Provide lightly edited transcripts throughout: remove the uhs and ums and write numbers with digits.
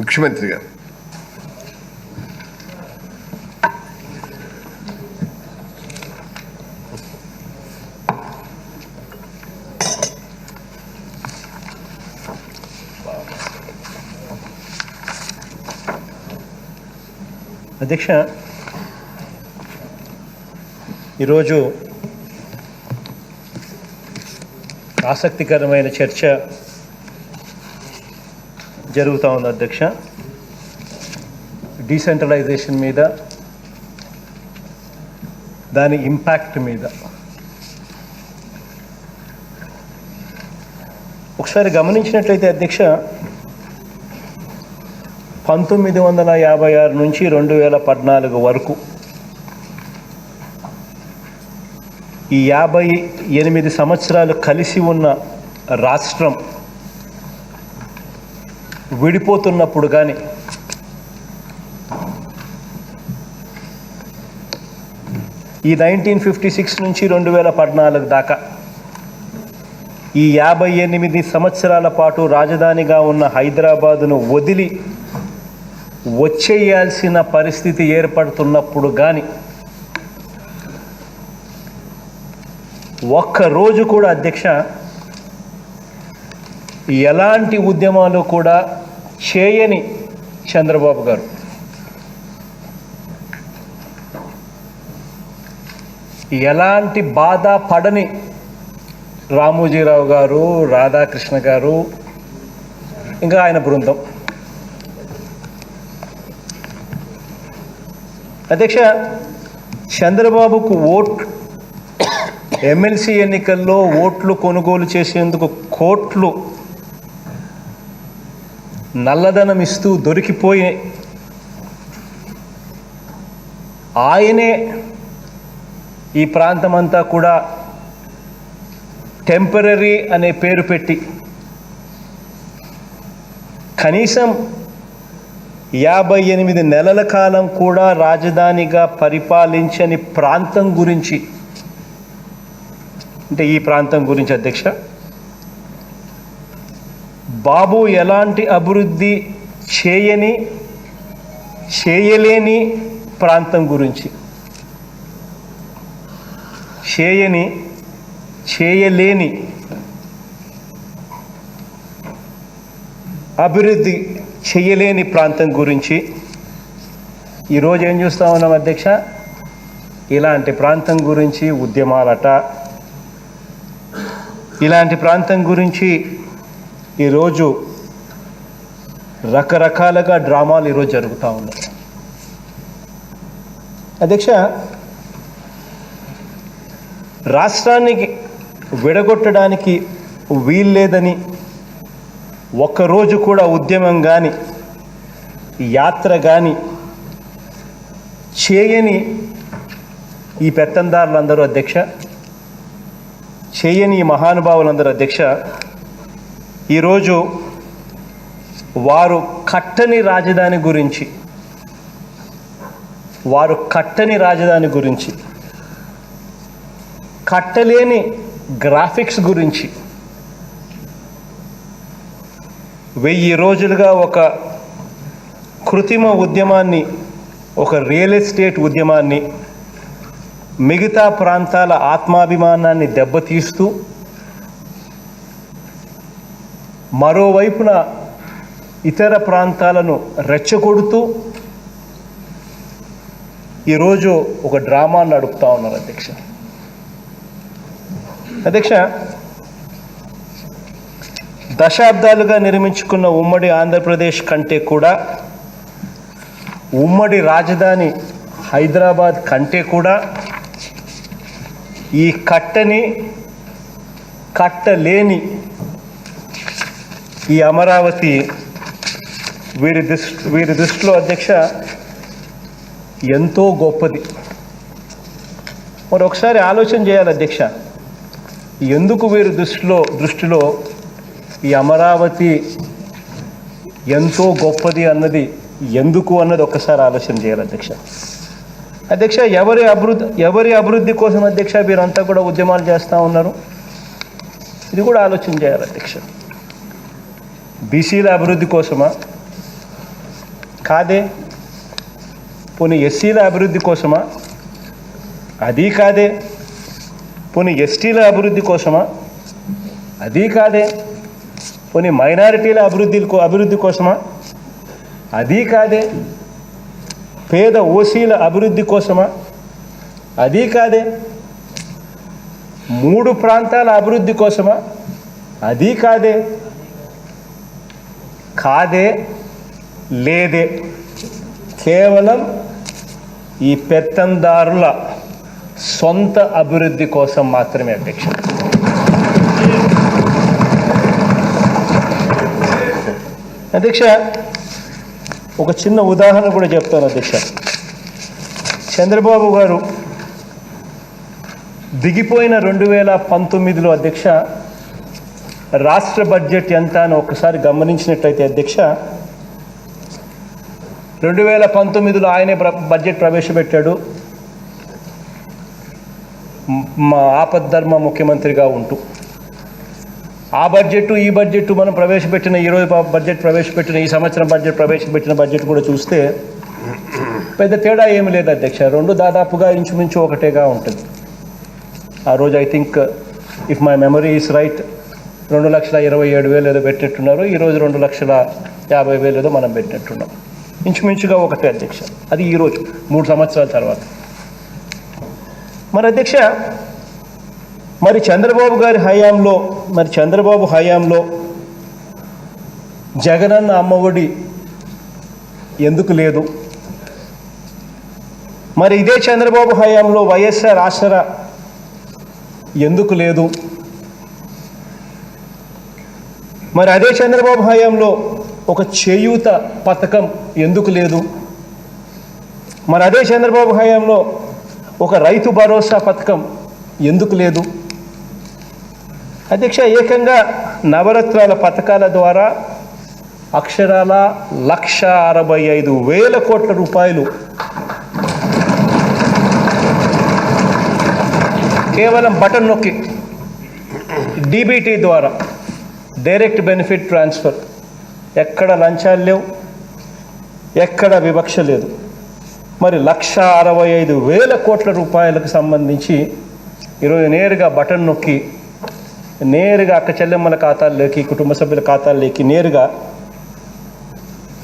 ముఖ్యమంత్రి గారు. అధ్యక్ష, ఈరోజు ఆసక్తికరమైన చర్చ జరుగుతూ ఉంది అధ్యక్ష. డీసెంట్రలైజేషన్ మీద, దాని ఇంపాక్ట్ మీద. ఒకసారి గమనించినట్లయితే అధ్యక్ష, 1956 నుంచి 2014 వరకు ఈ 58 సంవత్సరాలు కలిసి ఉన్న రాష్ట్రం విడిపోతున్నప్పుడు కానీ ఈ 1956 నుంచి 2014 దాకా ఈ 58 సంవత్సరాల పాటు రాజధానిగా ఉన్న హైదరాబాదును వదిలి వచ్చేయాల్సిన పరిస్థితి ఏర్పడుతున్నప్పుడు కానీ ఒక్కరోజు కూడా అధ్యక్ష ఎలాంటి ఉద్యమాలు కూడా చేయని చంద్రబాబు గారు, ఎలాంటి బాధ పడని రామోజీరావు గారు, రాధాకృష్ణ గారు, ఇంకా ఆయన బృందం. అధ్యక్ష, చంద్రబాబుకు ఎమ్మెల్సీ ఎన్నికల్లో ఓట్లు కొనుగోలు చేసేందుకు కోట్లు నల్లధనం ఇస్తూ దొరికిపోయి ఆయనే ఈ ప్రాంతమంతా కూడా టెంపరరీ అనే పేరు పెట్టి కనీసం 58 నెలల కాలం కూడా రాజధానిగా పరిపాలించని ప్రాంతం గురించి, అంటే ఈ ప్రాంతం గురించి అధ్యక్ష, బాబు ఎలాంటి అభివృద్ధి చేయలేని ప్రాంతం గురించి, చేయలేని అభివృద్ధి చేయలేని ప్రాంతం గురించి ఈరోజు ఏం చూస్తూ ఉన్నాం అధ్యక్ష? ఇలాంటి ప్రాంతం గురించి ఉద్యమాలట, ఇలాంటి ప్రాంతం గురించి ఈరోజు రకరకాలుగా డ్రామాలు ఈరోజు జరుగుతూ ఉన్నాయి అధ్యక్ష. రాష్ట్రానికి విడగొట్టడానికి వీల్లేదని ఒక్కరోజు కూడా ఉద్యమం కానీ యాత్ర కానీ చేయని ఈ పెత్తందారులందరూ అధ్యక్ష, చేయని ఈ మహానుభావులందరూ అధ్యక్ష, ఈరోజు వారు కట్టని రాజధాని గురించి, కట్టలేని గ్రాఫిక్స్ గురించి 1000 రోజులుగా ఒక కృత్రిమ ఉద్యమాన్ని, ఒక రియల్ ఎస్టేట్ ఉద్యమాన్ని, మిగతా ప్రాంతాల ఆత్మాభిమానాన్ని దెబ్బతీస్తూ, మరోవైపున ఇతర ప్రాంతాలను రెచ్చగొడుతూ ఈరోజు ఒక డ్రామా నడుపుతూ ఉన్నారు అధ్యక్ష. అధ్యక్ష, దశాబ్దాలుగా నిర్మించుకున్న ఉమ్మడి ఆంధ్రప్రదేశ్ కంటే కూడా, ఉమ్మడి రాజధాని హైదరాబాద్ కంటే కూడా ఈ కట్టలేని ఈ అమరావతి వీరి దృష్టిలో అధ్యక్ష ఎంతో గొప్పది. మరి ఒకసారి ఆలోచన చేయాలి అధ్యక్ష, ఎందుకు వీరి దృష్టిలో ఈ అమరావతి ఎంతో గొప్పది అన్నది ఒక్కసారి ఆలోచన చేయాలి అధ్యక్ష. అధ్యక్ష, ఎవరి అభివృద్ధి కోసం అధ్యక్ష వీరంతా కూడా ఉద్యమాలు చేస్తూ ఉన్నారు? ఇది కూడా ఆలోచన చేయాలి అధ్యక్ష. బీసీల అభివృద్ధి కోసమా, కాదే. పోనీ ఎస్సీల అభివృద్ధి కోసమా? అది కాదే. పోనీ ఎస్టీల అభివృద్ధి కోసమా? అది కాదే. పోనీ మైనారిటీల అభివృద్ధి కోసమా? అది కాదే. పేద ఓసీల అభివృద్ధి కోసమా? అది కాదే. 3 ప్రాంతాల అభివృద్ధి కోసమా? అది కాదే. కాదే, లేదే. కేవలం ఈ పెత్తందారుల సొంత అభివృద్ధి కోసం మాత్రమే అధ్యక్ష. అధ్యక్ష, ఒక చిన్న ఉదాహరణ కూడా చెప్తాను అధ్యక్ష. చంద్రబాబు గారు దిగిపోయిన 2019లో అధ్యక్ష రాష్ట్ర బడ్జెట్ ఎంత అని ఒకసారి గమనించినట్లయితే అధ్యక్ష, 2019లో ఆయనే బడ్జెట్ ప్రవేశపెట్టాడు, మా ఆపద్ధర్మ ముఖ్యమంత్రిగా ఉంటూ. ఆ బడ్జెట్ ఈ బడ్జెట్ మనం ప్రవేశపెట్టిన ఈరోజు బడ్జెట్ ప్రవేశపెట్టిన ఈ సంవత్సరం బడ్జెట్ ప్రవేశపెట్టిన బడ్జెట్ కూడా చూస్తే పెద్ద తేడా ఏమి లేదు అధ్యక్ష. 2 దాదాపుగా ఇంచుమించు ఒకటేగా ఉంటుంది. ఆ రోజు I think if my memory is right 2,27,000 ఏదో పెట్టినట్టున్నారు. ఈరోజు 2,50,000 ఏదో మనం పెట్టినట్టున్నాం. ఇంచుమించుగా ఒకటే అధ్యక్ష. అది ఈరోజు 3 సంవత్సరాల తర్వాత. మరి అధ్యక్ష, మరి చంద్రబాబు హయాంలో జగనన్న అమ్మఒడి ఎందుకు లేదు? మరి ఇదే చంద్రబాబు హయాంలో వైఎస్ఆర్ ఆసరా ఎందుకు లేదు? మరి అదే చంద్రబాబు హయాంలో ఒక చేయూత పథకం ఎందుకు లేదు? మరి అదే చంద్రబాబు హయాంలో ఒక రైతు భరోసా పథకం ఎందుకు లేదు? అధ్యక్ష, ఏకంగా నవరత్నాల పథకాల ద్వారా అక్షరాల 1,65,000 కోట్ల రూపాయలు కేవలం బటన్ నొక్కి డీబీటీ ద్వారా, డైరెక్ట్ బెనిఫిట్ ట్రాన్స్ఫర్, ఎక్కడ లంచాలు లేవు, ఎక్కడ వివక్ష లేదు. మరి 1,65,000 కోట్ల రూపాయలకు సంబంధించి ఈరోజు నేరుగా బటన్ నొక్కి నేరుగా అక్క చెల్లెమ్మల ఖాతాల్లోకి, కుటుంబ సభ్యుల ఖాతాల్లోకి నేరుగా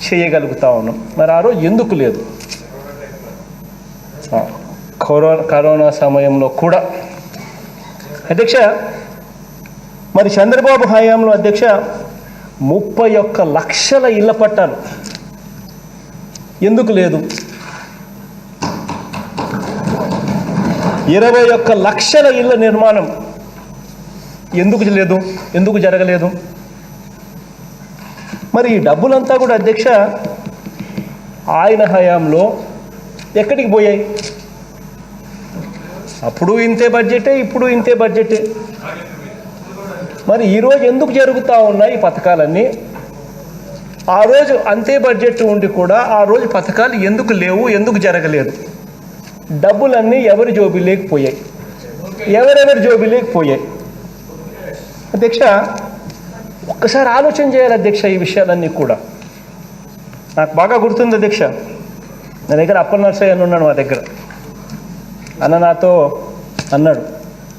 చేయగలుగుతా ఉన్నాం. మరి ఆ రోజు ఎందుకు లేదు? కరోనా సమయంలో కూడా అధ్యక్ష, మరి చంద్రబాబు హయాంలో అధ్యక్ష 31 లక్షల ఇళ్ల పట్టాలు ఎందుకు లేదు? 21 లక్షల ఇళ్ల నిర్మాణం ఎందుకు లేదు? ఎందుకు జరగలేదు? మరి ఈ డబ్బులంతా కూడా అధ్యక్ష ఆయన హయాంలో ఎక్కడికి పోయాయి? అప్పుడు ఇంతే బడ్జెటే, ఇప్పుడు ఇంతే బడ్జెటే. మరి ఈరోజు ఎందుకు జరుగుతూ ఉన్నాయి ఈ పథకాలన్నీ? ఆ రోజు అంతే బడ్జెట్ ఉండి కూడా ఆ రోజు పథకాలు ఎందుకు లేవు, ఎందుకు జరగలేదు? డబ్బులన్నీ ఎవరి జోబీలోకి పోయాయి? ఎవరెవరి జోబీలోకి పోయాయి? అధ్యక్ష, ఒక్కసారి ఆలోచన చేయాలి అధ్యక్ష ఈ విషయాలన్నీ కూడా. నాకు బాగా గుర్తుంది అధ్యక్ష, నా దగ్గర అప్పల్ నర్సయ్య అని ఉన్నాడు మా దగ్గర. అన్న నాతో అన్నాడు,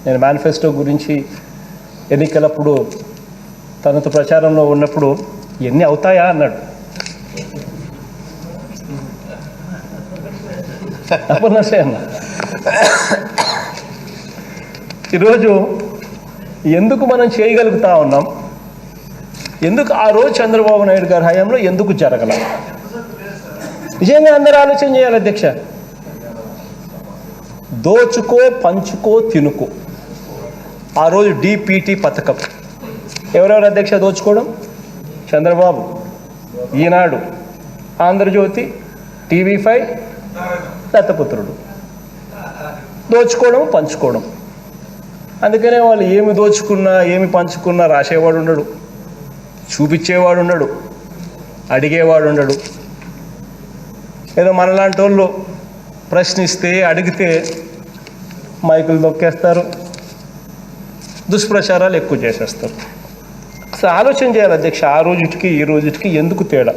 నేను మేనిఫెస్టో గురించి ఎన్నికలప్పుడు తనతో ప్రచారంలో ఉన్నప్పుడు ఎన్ని అవుతాయా అన్నాడు. అప్పల్ నర్సయ్య అన్న, ఈరోజు ఎందుకు మనం చేయగలుగుతా ఉన్నాం? ఎందుకు ఆ రోజు చంద్రబాబు నాయుడు గారి హయాంలో ఎందుకు జరగల? నిజంగా అందరూ ఆలోచన చేయాలి అధ్యక్ష. దోచుకో, పంచుకో, తినుకో. ఆ రోజు డిపిటి పథకం ఎవరెవరు అధ్యక్ష దోచుకోవడం? చంద్రబాబు, ఈనాడు, ఆంధ్రజ్యోతి, TV5, దత్తపుత్రుడు. దోచుకోవడం, పంచుకోవడం. అందుకనే వాళ్ళు ఏమి దోచుకున్నా ఏమి పంచుకున్నా రాసేవాడు ఉండడు, చూపించేవాడు ఉండడు, అడిగేవాడు ఉండడు. ఏదో మనలాంటి వాళ్ళు ప్రశ్నిస్తే, అడిగితే మైకులు నొక్కేస్తారు, దుష్ప్రచారాలు ఎక్కువ చేసేస్తారు. అసలు ఆలోచన చేయాలి అధ్యక్ష, ఆ రోజుకి ఈ రోజుకి ఎందుకు తేడా?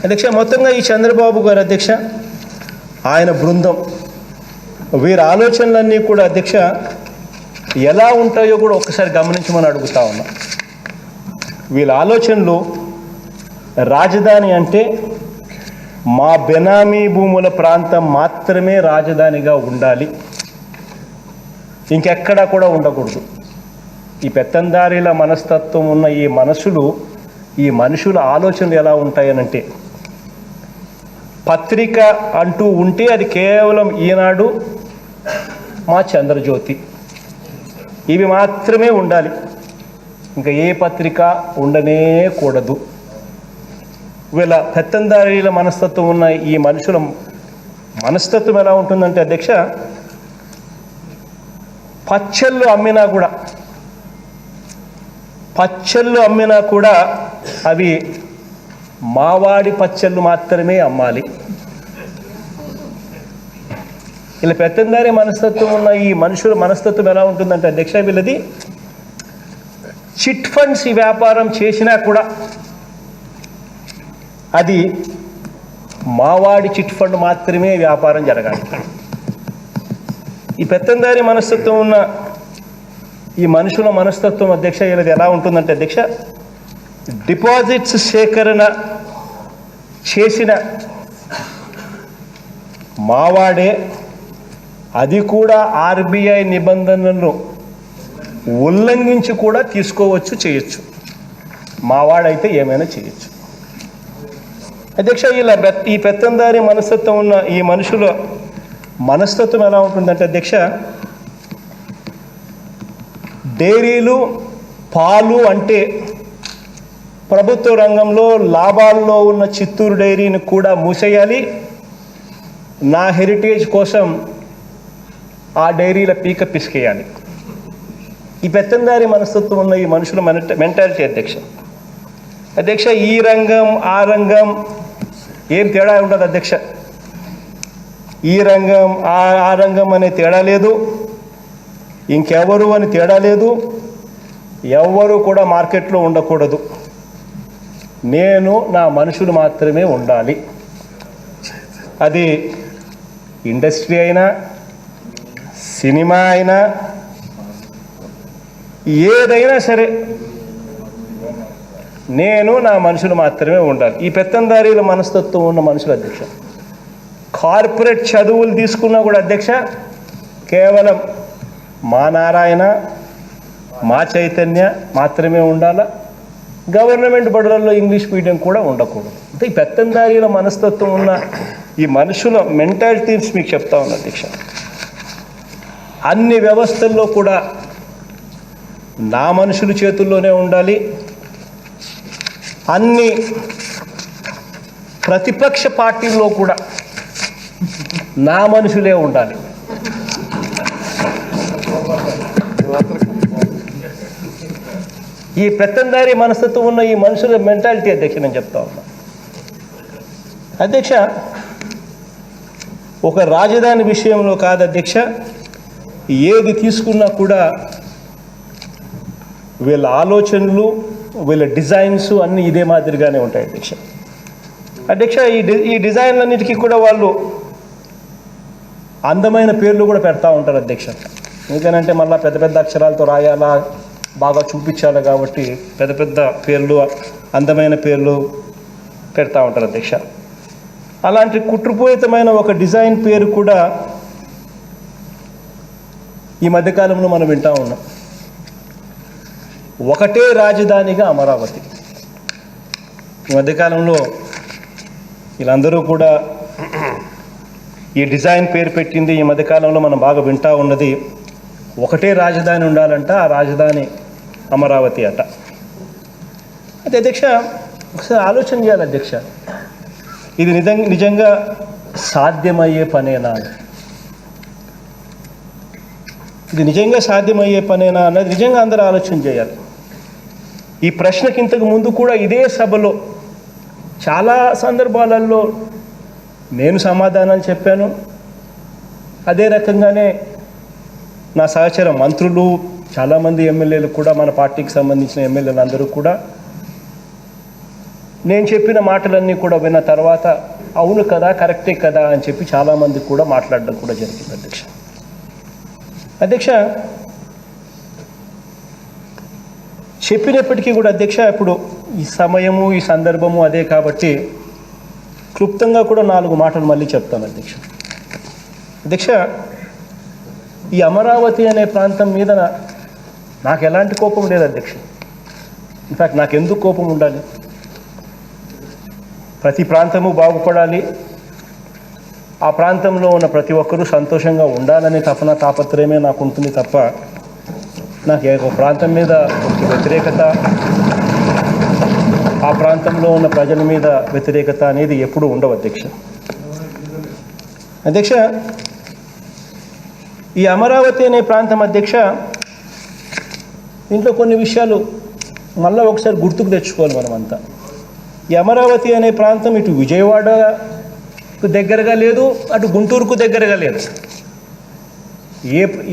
అధ్యక్ష, మొత్తంగా ఈ చంద్రబాబు గారు అధ్యక్ష, ఆయన బృందం, వీరి ఆలోచనలన్నీ కూడా అధ్యక్ష ఎలా ఉంటాయో కూడా ఒక్కసారి గమనించమని అడుగుతా ఉన్నా. వీళ్ళ ఆలోచనలు రాజధాని అంటే మా బెనామీ భూముల ప్రాంతం మాత్రమే రాజధానిగా ఉండాలి, ఇంకెక్కడా కూడా ఉండకూడదు. ఈ పెత్తందారీల మనస్తత్వం ఉన్న ఈ మనుషుల ఆలోచనలు ఎలా ఉంటాయనంటే, పత్రిక అంటూ ఉంటే అది కేవలం ఈనాడు, మా చంద్రజ్యోతి, ఇవి మాత్రమే ఉండాలి, ఇంకా ఏ పత్రిక ఉండనే కూడదు. వీళ్ళ పెత్తందారీల మనస్తత్వం ఉన్న ఈ మనుషుల మనస్తత్వం ఎలా ఉంటుందంటే అధ్యక్ష, పచ్చళ్ళు అమ్మినా కూడా అవి మావాడి పచ్చళ్ళు మాత్రమే అమ్మాలి. ఇలా పెత్తందారి మనస్తత్వం ఉన్న ఈ మనుషుల మనస్తత్వం ఎలా ఉంటుందంటే అధ్యక్ష, వీళ్ళది చిట్ ఫండ్స్ ఈ వ్యాపారం చేసినా కూడా అది మావాడి చిట్ ఫండ్ మాత్రమే వ్యాపారం జరగాలి. ఈ పెత్తందారి మనస్తత్వం ఉన్న ఈ మనుషుల మనస్తత్వం అధ్యక్ష వీళ్ళది ఎలా ఉంటుందంటే అధ్యక్ష, డిపాజిట్స్ సేకరణ చేసిన మావాడే, అది కూడా ఆర్బీఐ నిబంధనలను ఉల్లంఘించి కూడా తీసుకోవచ్చు, చేయొచ్చు. మావాడైతే ఏమైనా చేయొచ్చు. అధ్యక్ష, ఈ పెత్తందారి మనస్తత్వం ఉన్న ఈ మనుషుల మనస్తత్వం ఎలా ఉంటుందంటే అధ్యక్ష, డైరీలు, పాలు అంటే ప్రభుత్వ రంగంలో లాభాల్లో ఉన్న చిత్తూరు డైరీని కూడా మూసేయాలి, నా హెరిటేజ్ కోసం ఆ డైరీల పీక పిసికేయాలి. ఈ పెత్తందారి మనస్తత్వం ఉన్న ఈ మనుషుల మెంటాలిటీ అధ్యక్ష, ఈ రంగం ఆ రంగం ఏం తేడా ఉండదు అధ్యక్ష. ఈ రంగం ఆ రంగం అనే తేడా లేదు, ఇంకెవరు అని తేడా లేదు, ఎవ్వరూ కూడా మార్కెట్లో ఉండకూడదు, నేను నా మనుషులు మాత్రమే ఉండాలి. అది ఇండస్ట్రీ అయినా, సినిమా అయినా, ఏదైనా సరే నేను నా మనుషులు మాత్రమే ఉండాలి. ఈ పెత్తందారీల మనస్తత్వం ఉన్న మనుషులు అధ్యక్ష, కార్పొరేట్ చదువులు తీసుకున్నా కూడా అధ్యక్ష కేవలం మా నారాయణ, మా చైతన్య మాత్రమే ఉండాలా, గవర్నమెంట్ బడులలో ఇంగ్లీష్ మీడియం కూడా ఉండకూడదు. అంటే ఈ పెత్తందారీల మనస్తత్వం ఉన్న ఈ మనుషుల మెంటాలిటీస్ మీకు చెప్తా ఉన్నా అధ్యక్ష. అన్ని వ్యవస్థల్లో కూడా నా మనుషుల చేతుల్లోనే ఉండాలి, అన్ని ప్రతిపక్ష పార్టీల్లో కూడా నా మనుషులే ఉండాలి. ఈ పెత్తందారి మనస్తత్వం ఉన్న ఈ మనుషుల మెంటాలిటీ అధ్యక్ష నేను చెప్తా ఉన్నా. అధ్యక్ష, ఒక రాజధాని విషయంలో కాదు అధ్యక్ష, ఏది తీసుకున్నా కూడా వీళ్ళ ఆలోచనలు, వీళ్ళ డిజైన్స్ అన్నీ ఇదే మాదిరిగానే ఉంటాయి అధ్యక్ష. ఈ డిజైన్లన్నిటికీ కూడా వాళ్ళు అందమైన పేర్లు కూడా పెడతా ఉంటారు అధ్యక్ష. ఎందుకనంటే మళ్ళీ పెద్ద పెద్ద అక్షరాలతో రాయాలా, బాగా చూపించాలి కాబట్టి పెద్ద పెద్ద పేర్లు, అందమైన పేర్లు పెడతా ఉంటారు అధ్యక్ష. అలాంటి కుట్రపూరితమైన ఒక డిజైన్ పేరు కూడా ఈ మధ్యకాలంలో మనం వింటూ ఉన్నాం. ఒకటే రాజధానిగా అమరావతి. ఈ మధ్యకాలంలో వీళ్ళందరూ కూడా ఈ డిజైన్ పేరు పెట్టింది. ఈ మధ్యకాలంలో మనం బాగా వింటూ ఉన్నది ఒకటే రాజధాని ఉండాలంట, ఆ రాజధాని అమరావతి అట. అయితే అధ్యక్ష ఒకసారి ఆలోచన చేయాలి అధ్యక్ష, ఇది నిజంగా సాధ్యమయ్యే పనేనా? ఇది నిజంగా సాధ్యమయ్యే పనేనా అన్నది నిజంగా అందరూ ఆలోచన చేయాలి. ఈ ప్రశ్నకి ఇంతకు ముందు కూడా ఇదే సభలో చాలా సందర్భాలలో నేను సమాధానాలు చెప్పాను. అదే రకంగానే నా సహచర మంత్రులు, చాలామంది ఎమ్మెల్యేలు కూడా, మన పార్టీకి సంబంధించిన ఎమ్మెల్యేలు అందరూ కూడా నేను చెప్పిన మాటలన్నీ కూడా విన్న తర్వాత అవును కదా, కరెక్టే కదా అని చెప్పి చాలామంది కూడా మాట్లాడడం కూడా జరిగింది అధ్యక్ష. చెప్పినప్పటికీ కూడా అధ్యక్ష, ఇప్పుడు ఈ సమయము ఈ సందర్భము అదే కాబట్టి క్లుప్తంగా కూడా 4 మాటలు మళ్ళీ చెప్తాను అధ్యక్ష. ఈ అమరావతి అనే ప్రాంతం మీద నాకు ఎలాంటి కోపం లేదు అధ్యక్ష. ఇన్ఫ్యాక్ట్ నాకు ఎందుకు కోపం ఉండాలి? ప్రతి ప్రాంతము బాగుపడాలి, ఆ ప్రాంతంలో ఉన్న ప్రతి ఒక్కరూ సంతోషంగా ఉండాలనే తపన తాపత్రయమే నాకు ఉంటుంది తప్ప నాకు ఒక ప్రాంతం మీద ఒక వ్యతిరేకత, ఆ ప్రాంతంలో ఉన్న ప్రజల మీద వ్యతిరేకత అనేది ఎప్పుడూ ఉండవు అధ్యక్ష. ఈ అమరావతి అనే ప్రాంతం అధ్యక్ష, దీంట్లో కొన్ని విషయాలు మళ్ళీ ఒకసారి గుర్తుకు తెచ్చుకోవాలి మనమంతా. ఈ అమరావతి అనే ప్రాంతం ఇటు విజయవాడకు దగ్గరగా లేదు, అటు గుంటూరుకు దగ్గరగా లేదు.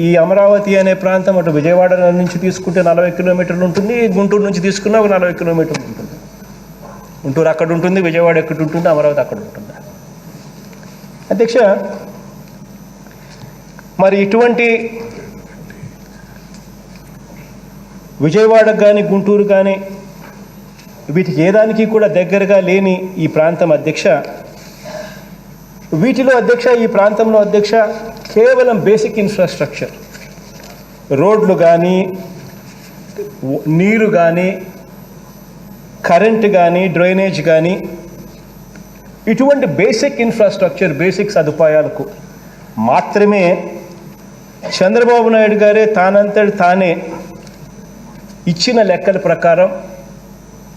ఈ అమరావతి అనే ప్రాంతం అటు విజయవాడ నుంచి తీసుకుంటే 40 కిలోమీటర్లు ఉంటుంది, గుంటూరు నుంచి తీసుకున్న ఒక 40 కిలోమీటర్లు ఉంటుంది. గుంటూరు అక్కడ ఉంటుంది, విజయవాడ ఎక్కడ ఉంటుంది, అమరావతి అక్కడ ఉంటుంది అధ్యక్ష. మరి ఇటువంటి విజయవాడకు కానీ గుంటూరు కానీ వీటికి ఏదానికి కూడా దగ్గరగా లేని ఈ ప్రాంతం అధ్యక్ష, వీటిలో అధ్యక్ష, ఈ ప్రాంతంలో అధ్యక్ష కేవలం బేసిక్ ఇన్ఫ్రాస్ట్రక్చర్, రోడ్లు కానీ, నీరు కానీ, కరెంట్ కానీ, డ్రైనేజ్ కానీ, ఇటువంటి బేసిక్ ఇన్ఫ్రాస్ట్రక్చర్, బేసిక్ సదుపాయాలకు మాత్రమే చంద్రబాబు నాయుడు గారే తానంతటి తానే ఇచ్చిన లెక్కల ప్రకారం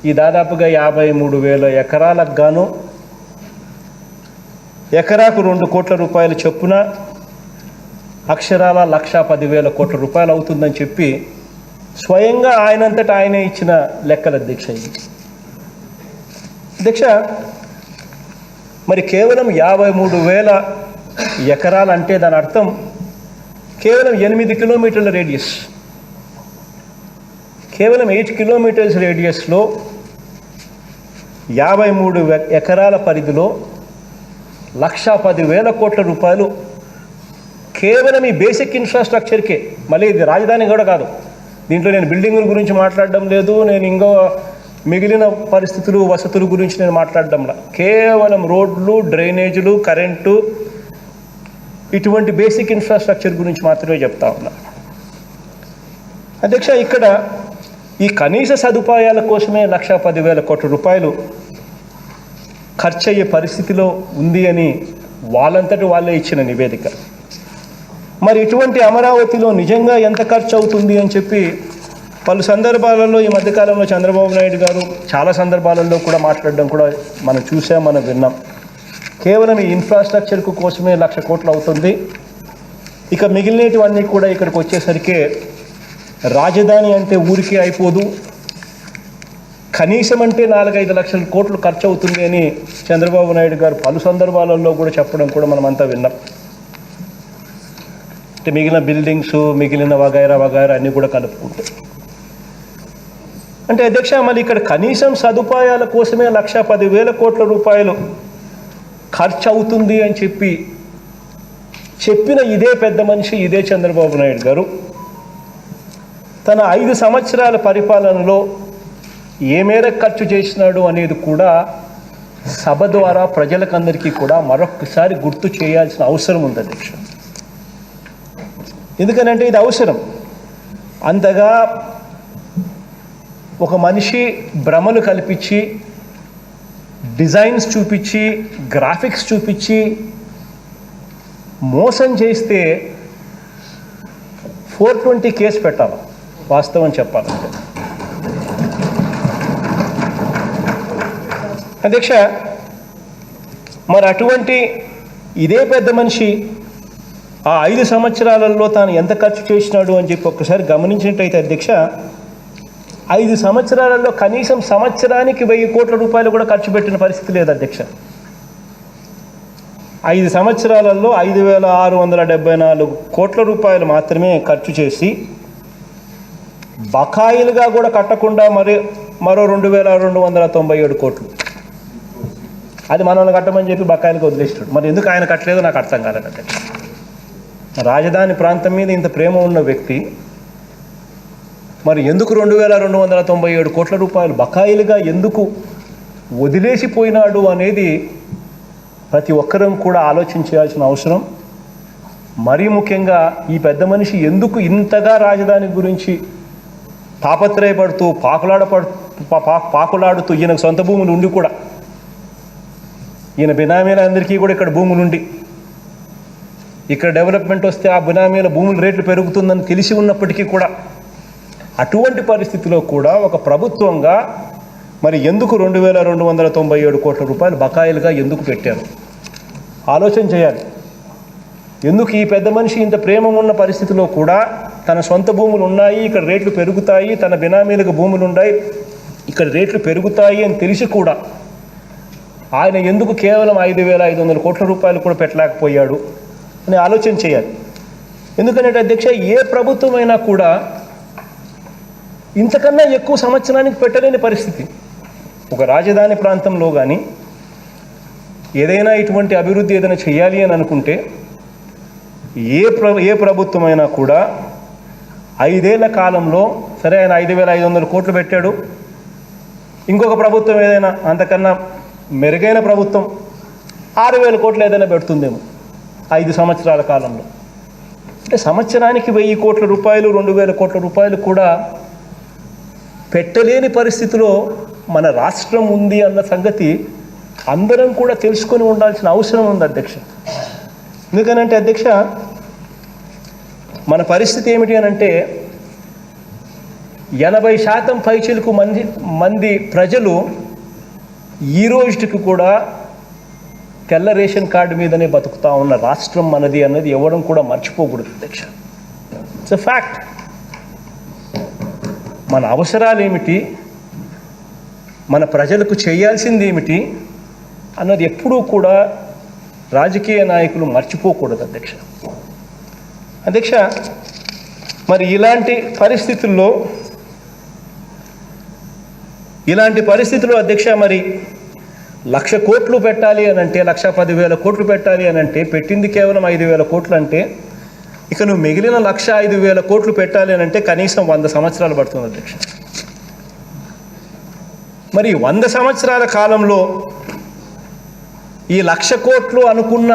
ఈ దాదాపుగా 53,000 ఎకరాలకు గాను ఎకరాకు 2 కోట్ల రూపాయలు చొప్పున అక్షరాల 1,10,000 కోట్ల రూపాయలు అవుతుందని చెప్పి స్వయంగా ఆయనంతటా ఆయనే ఇచ్చిన లెక్కల అధ్యక్ష. అధ్యక్ష, మరి కేవలం 53,000 ఎకరాలు అంటే దాని అర్థం కేవలం 8 కిలోమీటర్ల రేడియస్, కేవలం 8 కిలోమీటర్స్ రేడియస్లో 53 ఎకరాల పరిధిలో 1,10,000 కోట్ల రూపాయలు కేవలం ఈ బేసిక్ ఇన్ఫ్రాస్ట్రక్చర్కే. మళ్ళీ ఇది రాజధాని కూడా కాదు, దీంట్లో నేను బిల్డింగుల గురించి మాట్లాడడం లేదు, నేను ఇంకో మిగిలిన పరిస్థితులు వసతుల గురించి నేను మాట్లాడడంలా, కేవలం రోడ్లు, డ్రైనేజీలు, కరెంటు, ఇటువంటి బేసిక్ ఇన్ఫ్రాస్ట్రక్చర్ గురించి మాత్రమే చెప్తా ఉన్నా అధ్యక్ష. ఇక్కడ ఈ కనీస సదుపాయాల కోసమే 1,10,000 కోట్ల రూపాయలు ఖర్చు అయ్యే పరిస్థితిలో ఉంది అని వాళ్ళంతటి వాళ్ళే ఇచ్చిన నివేదిక. మరి ఇటువంటి అమరావతిలో నిజంగా ఎంత ఖర్చు అవుతుంది అని చెప్పి పలు సందర్భాలలో ఈ మధ్యకాలంలో చంద్రబాబు నాయుడు గారు చాలా సందర్భాలలో కూడా మాట్లాడడం కూడా మనం చూసాం, మనం విన్నాం. కేవలం ఈ ఇన్ఫ్రాస్ట్రక్చర్కు కోసమే 1,00,000 కోట్లు అవుతుంది. ఇక మిగిలినటువన్నీ కూడా ఇక్కడికి వచ్చేసరికి రాజధాని అంటే ఊరికే అయిపోదు, కనీసం అంటే 4-5 లక్షల కోట్లు ఖర్చు అవుతుంది అని చంద్రబాబు నాయుడు గారు పలు సందర్భాలలో కూడా చెప్పడం కూడా మనమంతా విన్నాం. అంటే మిగిలిన బిల్డింగ్స్, మిగిలిన వగైరా వగైరా అన్నీ కూడా కలుపుకుంటాయి. అంటే అధ్యక్ష, మరి ఇక్కడ కనీసం సదుపాయాల కోసమే 1,10,000 కోట్ల రూపాయలు ఖర్చు అవుతుంది అని చెప్పిన ఇదే పెద్ద మనిషి, ఇదే చంద్రబాబు నాయుడు గారు తన 5 సంవత్సరాల పరిపాలనలో ఏ మేరకు ఖర్చు చేసినాడు అనేది కూడా సభ ద్వారా ప్రజలకందరికీ కూడా మరొకసారి గుర్తు చేయాల్సిన అవసరం ఉంది అధ్యక్ష. ఎందుకనంటే ఇది అవసరం. అంతగా ఒక మనిషి భ్రమలు కల్పించి, డిజైన్స్ చూపించి, గ్రాఫిక్స్ చూపించి మోసం చేస్తే 420 కేసు పెట్టాలి వాస్తవం చెప్పాలంటే అధ్యక్ష. మరి అటువంటి ఇదే పెద్ద మనిషి ఆ 5 సంవత్సరాలలో తాను ఎంత ఖర్చు చేసినాడు అని చెప్పి ఒక్కసారి గమనించినట్టయితే అధ్యక్ష, 5 సంవత్సరాలలో కనీసం సంవత్సరానికి 1,000 కోట్ల రూపాయలు కూడా ఖర్చు పెట్టిన పరిస్థితి లేదు అధ్యక్ష. 5 సంవత్సరాలలో 5,674 కోట్ల రూపాయలు మాత్రమే ఖర్చు చేసి బకాయిలుగా కూడా కట్టకుండా మరో 2,297 కోట్లు అది మనల్ని కట్టమని చెప్పి బకాయిలకు వదిలేస్తాడు. మరి ఎందుకు ఆయన కట్టలేదో నాకు అర్థం కాలేదు అధ్యక్ష. రాజధాని ప్రాంతం మీద ఇంత ప్రేమ ఉన్న వ్యక్తి మరి ఎందుకు 2297 కోట్ల రూపాయలు బకాయిలుగా ఎందుకు వదిలేసిపోయినాడు అనేది ప్రతి ఒక్కరం కూడా ఆలోచించాల్సిన అవసరం. మరీ ముఖ్యంగా ఈ పెద్ద మనిషి ఎందుకు ఇంతగా రాజధాని గురించి తాపత్రయపడుతూ పాకులాడుతూ ఈయనకు సొంత భూములు ఉండి కూడా, ఈయన బినామీలందరికీ కూడా ఇక్కడ భూములు ఉండి, ఇక్కడ డెవలప్మెంట్ వస్తే ఆ బినామీల భూముల రేట్లు పెరుగుతుందని తెలిసి ఉన్నప్పటికీ కూడా అటువంటి పరిస్థితిలో కూడా ఒక ప్రభుత్వంగా మరి ఎందుకు 2297 కోట్ల రూపాయలు బకాయిలుగా ఎందుకు పెట్టారు ఆలోచన చేయాలి. ఎందుకు ఈ పెద్ద మనిషి ఇంత ప్రేమ ఉన్న పరిస్థితిలో కూడా తన సొంత భూములు ఉన్నాయి, ఇక్కడ రేట్లు పెరుగుతాయి, తన బినామీలకు భూములు ఉన్నాయి, ఇక్కడ రేట్లు పెరుగుతాయి అని తెలిసి కూడా ఆయన ఎందుకు కేవలం 5500 కోట్ల రూపాయలు కూడా పెట్టలేకపోయాడు అని ఆలోచన చేయాలి. ఎందుకంటే అధ్యక్ష, ఏ ప్రభుత్వమైనా కూడా ఇంతకన్నా ఎక్కువ సంవత్సరానికి పెట్టలేని పరిస్థితి. ఒక రాజధాని ప్రాంతంలో కానీ ఏదైనా ఇటువంటి అభివృద్ధి ఏదైనా చేయాలి అని అనుకుంటే ఏ ప్రభుత్వమైనా కూడా 5 ఏళ్ల కాలంలో సరే ఆయన 5500 కోట్లు పెట్టాడు, ఇంకొక ప్రభుత్వం ఏదైనా అంతకన్నా మెరుగైన ప్రభుత్వం 6000 కోట్లు ఏదైనా పెడుతుందేమో 5 సంవత్సరాల కాలంలో. అంటే సంవత్సరానికి 1000 కోట్ల రూపాయలు 2000 కోట్ల రూపాయలు కూడా పెట్టలేని పరిస్థితిలో మన రాష్ట్రం ఉంది అన్న సంగతి అందరం కూడా తెలుసుకొని ఉండాల్సిన అవసరం ఉంది అధ్యక్ష. ఎందుకనంటే అధ్యక్ష, మన పరిస్థితి ఏమిటి అనంటే 80% పైచిలకు మంది ప్రజలు ఈ రోజుకి కూడా తెల్ల రేషన్ కార్డు మీదనే బతుకుతా ఉన్న రాష్ట్రం మనది అన్నది ఎవడం కూడా మర్చిపోకూడదు అధ్యక్ష. It's a fact. మన అవసరాలు ఏమిటి, మన ప్రజలకు చేయాల్సింది ఏమిటి అన్నది ఎప్పుడూ కూడా రాజకీయ నాయకులు మర్చిపోకూడదు అధ్యక్ష. అధ్యక్ష, మరి ఇలాంటి పరిస్థితుల్లో అధ్యక్ష, మరి 1,00,000 కోట్లు పెట్టాలి అని అంటే 1,10,000 కోట్లు పెట్టాలి అని అంటే పెట్టింది కేవలం 5,000 కోట్లు అంటే ఇక నువ్వు మిగిలిన 1,05,000 కోట్లు పెట్టాలి అని అంటే కనీసం 100 సంవత్సరాలు పడుతుంది అధ్యక్ష. మరి 100 సంవత్సరాల కాలంలో ఈ 1,00,000 కోట్లు అనుకున్న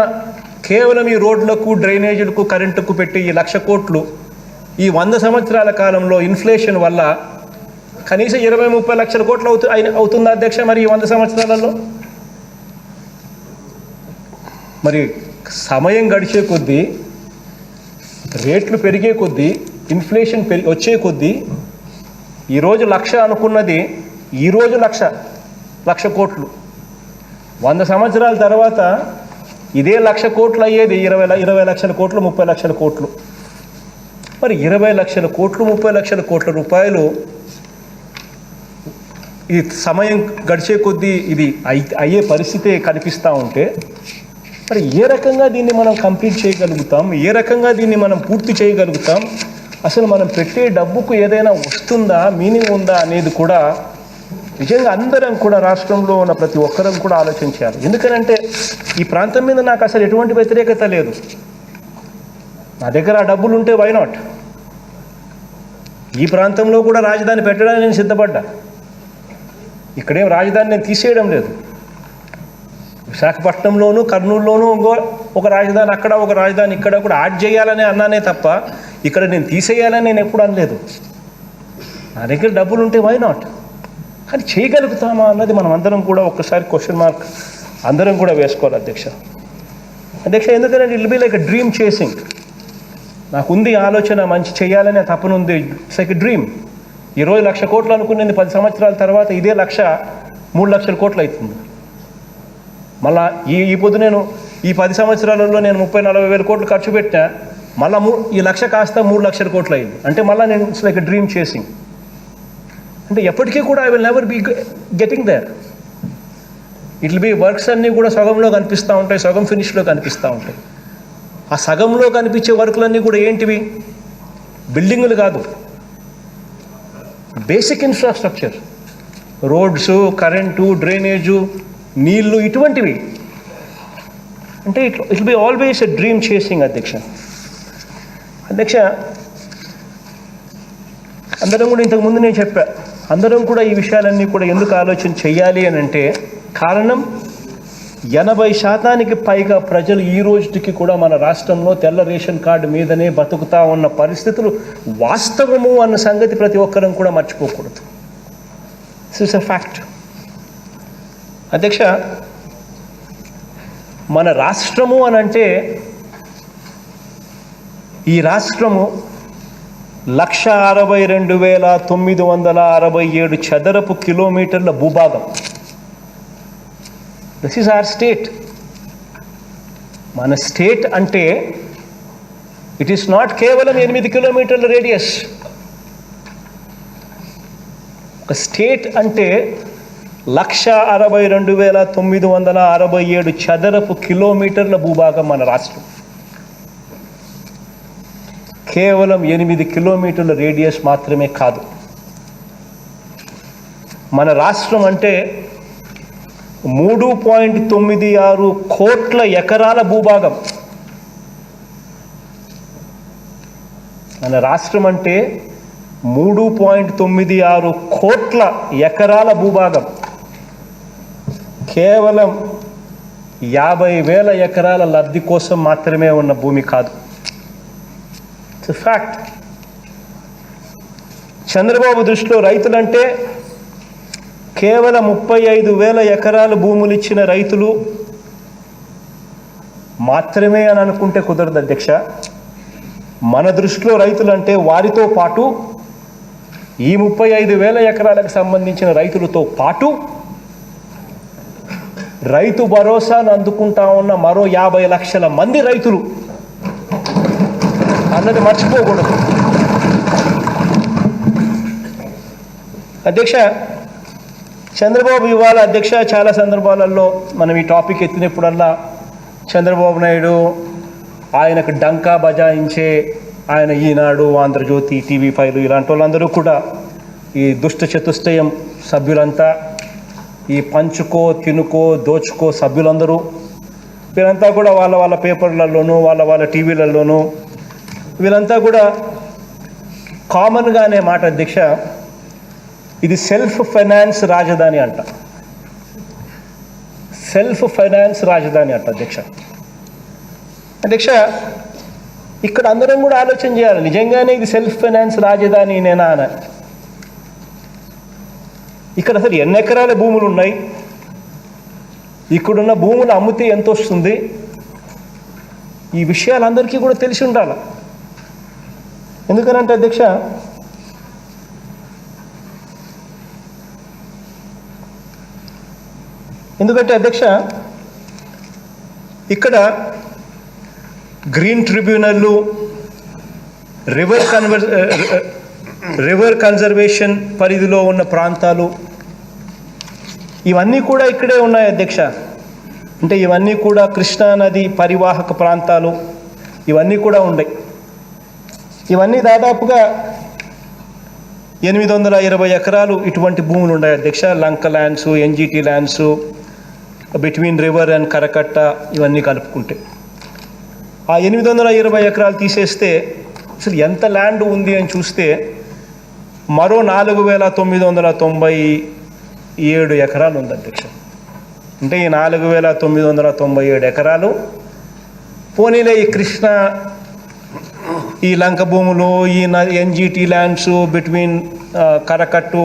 కేవలం ఈ రోడ్లకు డ్రైనేజీలకు కరెంటుకు పెట్టి ఈ 1,00,000 కోట్లు ఈ 100 సంవత్సరాల కాలంలో ఇన్ఫ్లేషన్ వల్ల కనీసం 20-30 లక్షల కోట్లు అవుతుందా అధ్యక్ష మరి ఈ 100 సంవత్సరాలలో? మరి సమయం గడిచే కొద్దీ, రేట్లు పెరిగే కొద్దీ, ఇన్ఫ్లేషన్ వచ్చే కొద్దీ ఈరోజు 1,00,000 అనుకున్నది ఈరోజు 1,00,000 కోట్లు, 100 సంవత్సరాల తర్వాత ఇదే 1,00,000 కోట్లు అయ్యేది 20 లక్షల కోట్లు, 30 లక్షల కోట్లు. మరి 20 లక్షల కోట్లు, 30 లక్షల కోట్ల రూపాయలు ఈ సమయం గడిచే కొద్దీ ఇది అయ్యే పరిస్థితి కనిపిస్తూ ఉంటే మరి ఏ రకంగా దీన్ని మనం కంప్లీట్ చేయగలుగుతాం, ఏ రకంగా దీన్ని మనం పూర్తి చేయగలుగుతాం, అసలు మనం పెట్టే డబ్బుకు ఏదైనా వస్తుందా, మీనింగ్ ఉందా అనేది కూడా నిజంగా అందరం కూడా రాష్ట్రంలో ఉన్న ప్రతి ఒక్కరం కూడా ఆలోచించాలి. ఎందుకనంటే ఈ ప్రాంతం మీద నాకు అసలు ఎటువంటి వ్యతిరేకత లేదు. నా దగ్గర ఆ డబ్బులు ఉంటే వై నాట్? ఈ ప్రాంతంలో కూడా రాజధాని పెట్టడానికి నేను సిద్ధపడ్డా. ఇక్కడేం రాజధాని నేను తీసేయడం లేదు. విశాఖపట్నంలోను, కర్నూలులోనూ ఒక రాజధాని అక్కడ, ఒక రాజధాని ఇక్కడ కూడా యాడ్ చేయాలని అన్నానే తప్ప ఇక్కడ నేను తీసేయాలని నేను ఎప్పుడు అనలేదు. నా దగ్గర డబ్బులు ఉంటే వై నాట్? కానీ చేయగలుగుతామా అన్నది మనం అందరం కూడా ఒక్కసారి క్వశ్చన్ మార్క్ అందరం కూడా వేసుకోవాలి అధ్యక్ష. ఎందుకంటే it will be like a dream chasing. నాకుంది ఆలోచన, మంచి చేయాలనే తపన ఉంది. It's like a dream. ఈరోజు 1,00,000 కోట్లు అనుకునేది 10 సంవత్సరాల తర్వాత ఇదే 3 లక్షల కోట్లు అవుతుంది. మళ్ళా ఈ పొద్దు నేను ఈ 10 సంవత్సరాలలో నేను 30-40 వేల కోట్లు ఖర్చు పెట్టినా మళ్ళీ ఈ 1,00,000 కాస్త 3 లక్షల కోట్లు అయింది. అంటే మళ్ళీ నేను it's like a dream chasing. అంటే ఎప్పటికీ కూడా I will never be getting there. It will be works అన్నీ కూడా సగంలో కనిపిస్తూ ఉంటాయి, సగం ఫినిష్లో కనిపిస్తూ ఉంటాయి. ఆ సగంలో కనిపించే వర్కులన్నీ కూడా ఏంటివి? బిల్డింగులు కాదు, basic infrastructure, roads, current, drainage, నీళ్లు, ఇటువంటివి. అంటే it will be always a dream chasing అధ్యక్ష. అందరం కూడా ఇంతకుముందు నేను చెప్పా, అందరం కూడా ఈ విషయాలన్నీ కూడా ఎందుకు ఆలోచన చెయ్యాలి అని అంటే, కారణం 80% పైగా ప్రజలు ఈ రోజుకి కూడా మన రాష్ట్రంలో తెల్ల రేషన్ కార్డు మీదనే బతుకుతా ఉన్న పరిస్థితులు వాస్తవము అన్న సంగతి ప్రతి ఒక్కరం కూడా మర్చిపోకూడదు. This is a fact. అధ్యక్ష, మన రాష్ట్రము అని అంటే, ఈ రాష్ట్రము 162,967 చదరపు కిలోమీటర్ల భూభాగం. This is our state. మన స్టేట్ అంటే ఇట్ ఈస్ నాట్ కేవలం 8 కిలోమీటర్ల రేడియస్. ఒక స్టేట్ అంటే 162,967 చదరపు కిలోమీటర్ల భూభాగం మన రాష్ట్రం. కేవలం 8 కిలోమీటర్ల రేడియస్ మాత్రమే కాదు. మన రాష్ట్రం అంటే 3.96 కోట్ల ఎకరాల భూభాగం. మన రాష్ట్రం అంటే 3.96 కోట్ల ఎకరాల భూభాగం. కేవలం 50,000 ఎకరాల లబ్ధి కోసం మాత్రమే ఉన్న భూమి కాదు. It's a fact. చంద్రబాబు దృష్టిలో రైతులంటే కేవలం 35,000 ఎకరాలు భూములు ఇచ్చిన రైతులు మాత్రమే అని అనుకుంటే కుదరదు అధ్యక్ష. మన దృష్టిలో రైతులంటే వారితో పాటు ఈ 35,000 ఎకరాలకు సంబంధించిన రైతులతో పాటు రైతు భరోసాను అందుకుంటా ఉన్న మరో 50 లక్షల మంది రైతులు అన్నది మర్చిపోకూడదు అధ్యక్ష. చంద్రబాబు ఇవాళ అధ్యక్ష చాలా సందర్భాలలో మనం ఈ టాపిక్ ఎత్తినప్పుడల్లా చంద్రబాబు నాయుడు ఆయనకు డంకా బజాయించే ఆయన ఈనాడు, ఆంధ్రజ్యోతి, TV5 ఇలాంటి వాళ్ళందరూ కూడా ఈ దుష్ట చతుష్టయం సభ్యులంతా, ఈ పంచుకో తినుకో దోచుకో సభ్యులందరూ వీళ్ళంతా కూడా వాళ్ళ పేపర్లలోనూ వాళ్ళ టీవీలలోనూ వీళ్ళంతా కూడా కామన్గానే మాట అధ్యక్ష, ఇది సెల్ఫ్ ఫైనాన్స్ రాజధాని అంట. సెల్ఫ్ ఫైనాన్స్ రాజధాని అంట అధ్యక్ష. ఇక్కడ అందరం కూడా ఆలోచన చేయాలి, నిజంగానే ఇది సెల్ఫ్ ఫైనాన్స్ రాజధాని నేనా అని. ఇక్కడ అసలు ఎన్ని ఎకరాల భూములు ఉన్నాయి, ఇక్కడున్న భూములు అమ్మితే ఎంత వస్తుంది, ఈ విషయాలు అందరికీ కూడా తెలిసి ఉండాలి. ఎందుకనంటే అధ్యక్ష, ఇక్కడ గ్రీన్ ట్రిబ్యునల్లు, రివర్ కన్జర్వేషన్ పరిధిలో ఉన్న ప్రాంతాలు ఇవన్నీ కూడా ఇక్కడే ఉన్నాయి అధ్యక్ష. అంటే ఇవన్నీ కూడా కృష్ణా నది పరివాహక ప్రాంతాలు ఇవన్నీ కూడా ఉన్నాయి. ఇవన్నీ దాదాపుగా 820 ఎకరాలు ఇటువంటి భూములు ఉన్నాయి అధ్యక్ష. లంక lands, NGT lands, between river and కరకట్ట ఇవన్నీ కలుపుకుంటే ఆ 820 ఎకరాలు తీసేస్తే అసలు ఎంత ల్యాండ్ ఉంది అని చూస్తే మరో 4,997 ఎకరాలు ఉంది అధ్యక్ష. అంటే ఈ 4,997 ఎకరాలు పోనీలే ఈ కృష్ణ, ఈ లంక భూములు, ఈ NGT ల్యాండ్స్ బిట్వీన్ కరకట్టు,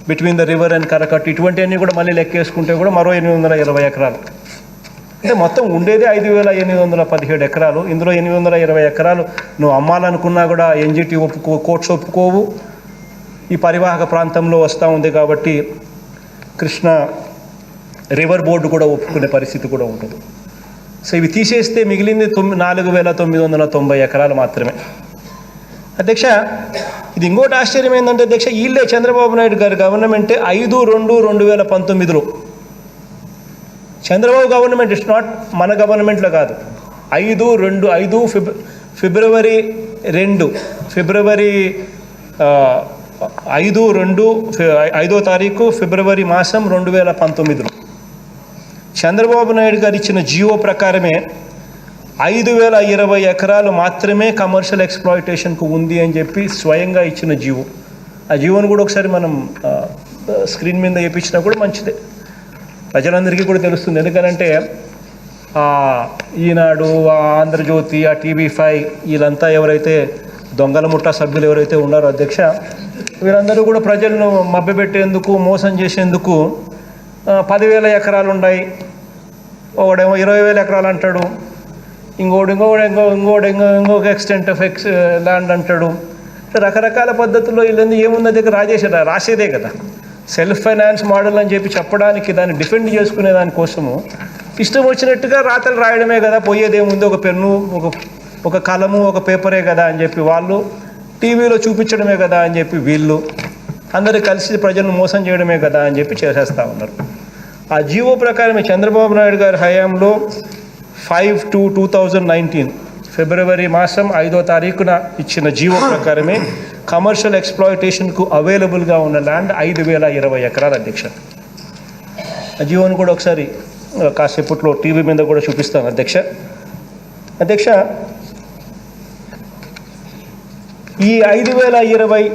బిట్వీన్ ద రివర్ అండ్ కరకట్టు ఇటువంటివన్నీ కూడా మళ్ళీ లెక్కేసుకుంటే కూడా మరో 820 ఎకరాలు. అంటే మొత్తం ఉండేదే 5,817 ఎకరాలు. ఇందులో 820 ఎకరాలు నువ్వు అమ్మాలనుకున్నా కూడా NGT కోర్ట్స్ ఒప్పుకోవు. ఈ పరివాహక ప్రాంతంలో వస్తూ ఉంది కాబట్టి కృష్ణ రివర్ బోర్డు కూడా ఒప్పుకునే పరిస్థితి కూడా ఉంటుంది. సో ఇవి తీసేస్తే మిగిలింది 4,990 ఎకరాలు మాత్రమే అధ్యక్ష. ఇది ఇంకోటి ఆశ్చర్యం ఏంటంటే అధ్యక్ష, వీళ్ళే చంద్రబాబు నాయుడు గారి గవర్నమెంటే 5/2/2019లో, చంద్రబాబు గవర్నమెంట్, ఇట్స్ నాట్ మన గవర్నమెంట్లో కాదు, 5/2 5వ తారీఖు ఫిబ్రవరి మాసం 2019లో చంద్రబాబు నాయుడు గారు ఇచ్చిన జియో ప్రకారమే 5,020 ఎకరాలు మాత్రమే కమర్షియల్ ఎక్స్ప్లాయిటేషన్కు ఉంది అని చెప్పి స్వయంగా ఇచ్చిన జియో. ఆ జియోను కూడా ఒకసారి మనం స్క్రీన్ మీద వేయించినా కూడా మంచిదే, ప్రజలందరికీ కూడా తెలుస్తుంది. ఎందుకనంటే ఈనాడు, ఆంధ్రజ్యోతి, ఆ TV5 వీళ్ళంతా ఎవరైతే దొంగల ముఠా సభ్యులు ఎవరైతే ఉన్నారో అధ్యక్ష, వీరందరూ కూడా ప్రజలను మభ్యపెట్టేందుకు, మోసం చేసేందుకు 10,000 ఎకరాలు ఉన్నాయి, ఒకడేమో 20,000 ఎకరాలు అంటాడు, ఇంకొక ఎక్స్టెంట్ ఆఫ్ ల్యాండ్ అంటాడు. రకరకాల పద్ధతుల్లో వీళ్ళందరూ ఏముంది దగ్గర రాసేదే కదా, సెల్ఫ్ ఫైనాన్స్ మోడల్ అని చెప్పి చెప్పడానికి, దాన్ని డిఫెండ్ చేసుకునే దానికోసము ఇష్టం వచ్చినట్టుగా రాతలు రాయడమే కదా, పోయేదేముంది, ఒక పెన్ను, ఒక కలము, ఒక పేపరే కదా అని చెప్పి వాళ్ళు, టీవీలో చూపించడమే కదా అని చెప్పి వీళ్ళు, అందరూ కలిసి ప్రజలను మోసం చేయడమే కదా అని చెప్పి చేసేస్తూ ఉన్నారు. ఆ జీవో ప్రకారమే చంద్రబాబు నాయుడు గారి హయాంలో 5/2/2019 ఫిబ్రవరి మాసం 5వ తారీఖున ఇచ్చిన జీవో ప్రకారమే కమర్షియల్ ఎక్స్ప్లాయిటేషన్కు అవైలబుల్గా ఉన్న ల్యాండ్ 5,020 ఎకరాలు అధ్యక్ష. ఆ జీవోను కూడా ఒకసారి కాసేపట్లో టీవీ మీద కూడా చూపిస్తాను అధ్యక్ష. ఈ 5,020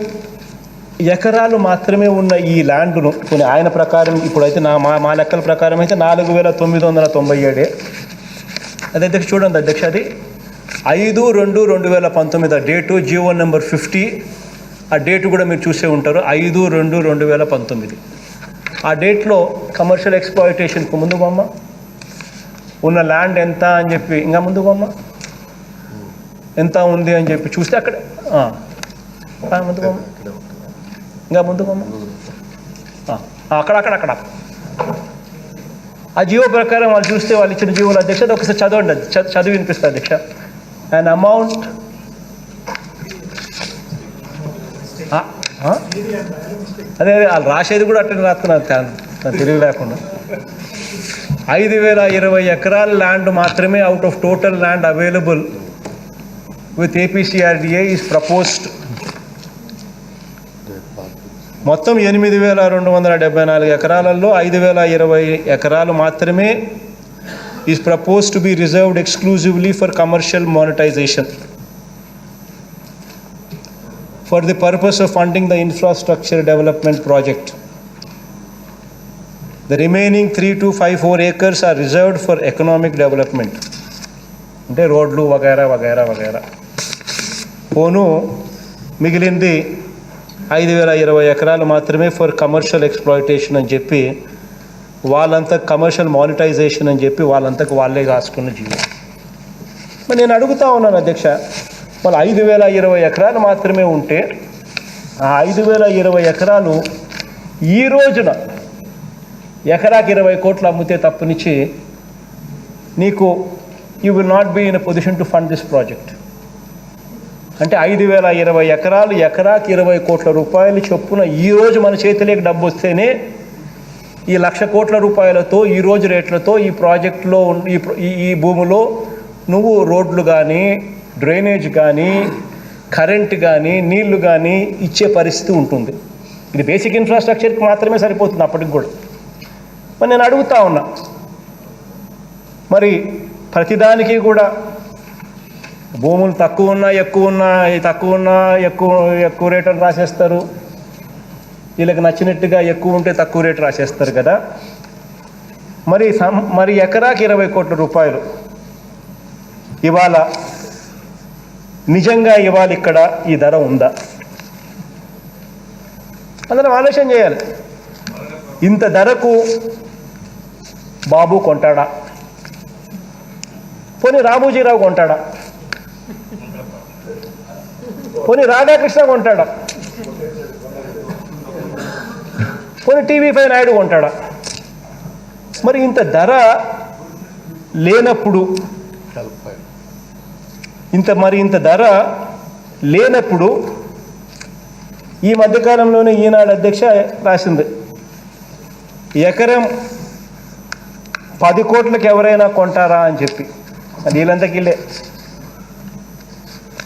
ఎకరాలు మాత్రమే ఉన్న ఈ ల్యాండ్ను కొన్ని ఆయన ప్రకారం ఇప్పుడైతే మా లెక్కల ప్రకారం అయితే 4,997. అది అధ్యక్ష చూడండి అధ్యక్ష, అది 5/2/2019 డేటు, జీవో నెంబర్ 50. ఆ డేటు కూడా మీరు చూసే ఉంటారు, 5/2/2019. ఆ డేట్లో కమర్షియల్ ఎక్స్ప్లాయిటేషన్కు ముందు బొమ్మ ఉన్న ల్యాండ్ ఎంత అని చెప్పి, ఇంకా ముందు బొమ్మ ఎంత ఉంది అని చెప్పి చూస్తే అక్కడే ముందు బొమ్మ, ఇంకా ముందు బొమ్మ అక్కడ ఆ జీవో ప్రకారం వాళ్ళు చూస్తే వాళ్ళు ఇచ్చిన జీవోలు అధ్యక్ష, ఒకసారి చదవండి, చదివి వినిపిస్తుంది అధ్యక్ష. అండ్ అమౌంట్ అదే వాళ్ళు రాసేది కూడా అట్లా రాస్తున్నారు తెలివి లేకుండా. 5,020 ఎకరాల ల్యాండ్ మాత్రమే out of total land available with APCRDA is proposed. మొత్తం 8,274 ఎకరాలలో 5,020 ఎకరాలు మాత్రమే is proposed to be reserved exclusively for commercial monetization for the purpose of funding the infrastructure development project. The remaining 3,254 acres are reserved for economic development. అంటే రోడ్లు వగైరా వగైరా వగైరా. పోను మిగిలింది 5,020 ఎకరాలు మాత్రమే ఫర్ కమర్షియల్ ఎక్స్ప్లాయిటేషన్ అని చెప్పి వాళ్ళంతా, కమర్షియల్ మానిటైజేషన్ అని చెప్పి వాళ్ళంతకు వాళ్ళే కాసుకున్న జీవో. మరి నేను అడుగుతా ఉన్నాను అధ్యక్ష, వాళ్ళు 5,020 ఎకరాలు మాత్రమే ఉంటే ఆ 5,020 ఎకరాలు ఈ రోజున ఎకరాకి 20 కోట్లు అమ్మితే తప్పనిచ్చి నీకు you will not be in a position to fund this project. అంటే 5,020 ఎకరాలు ఎకరాకి 20 కోట్ల రూపాయలు చొప్పున ఈరోజు మన చేతిలోకి డబ్బు వస్తేనే ఈ 1,00,000 కోట్ల రూపాయలతో ఈ రోజు రేట్లతో ఈ ప్రాజెక్టులో ఈ భూమిలో నువ్వు రోడ్లు కానీ, డ్రైనేజ్ కానీ, కరెంట్ కానీ, నీళ్లు కానీ ఇచ్చే పరిస్థితి ఉంటుంది. ఇది బేసిక్ ఇన్ఫ్రాస్ట్రక్చర్కి మాత్రమే సరిపోతుంది అప్పటికి కూడా. మరి నేను అడుగుతా ఉన్నా, మరి ప్రతిదానికి కూడా భూములు తక్కువ ఉన్నా ఎక్కువ రేట్ అని రాసేస్తారు, వీళ్ళకి నచ్చినట్టుగా ఎక్కువ ఉంటే తక్కువ రేటు రాసేస్తారు కదా. మరి ఎకరాకి 20 కోట్ల రూపాయలు ఇవాళ నిజంగా ఇవాళ ఇక్కడ ఈ ధర ఉందా? అందరం ఆలోచన చేయాలి. ఇంత ధరకు బాబు కొంటాడా? పోనీ రామోజీరావు కొంటాడా? పోనీ రాధాకృష్ణ కొంటాడా? పోనీ TV5 నాయుడు కొంటాడా? మరి ఇంత ధర లేనప్పుడు ఇంత ధర లేనప్పుడు ఈ మధ్యకాలంలోనే ఈనాడు అధ్యక్ష రాసింది, ఎకరం 10 కోట్లకి ఎవరైనా కొంటారా అని చెప్పి. వీళ్ళంతకిళ్ళే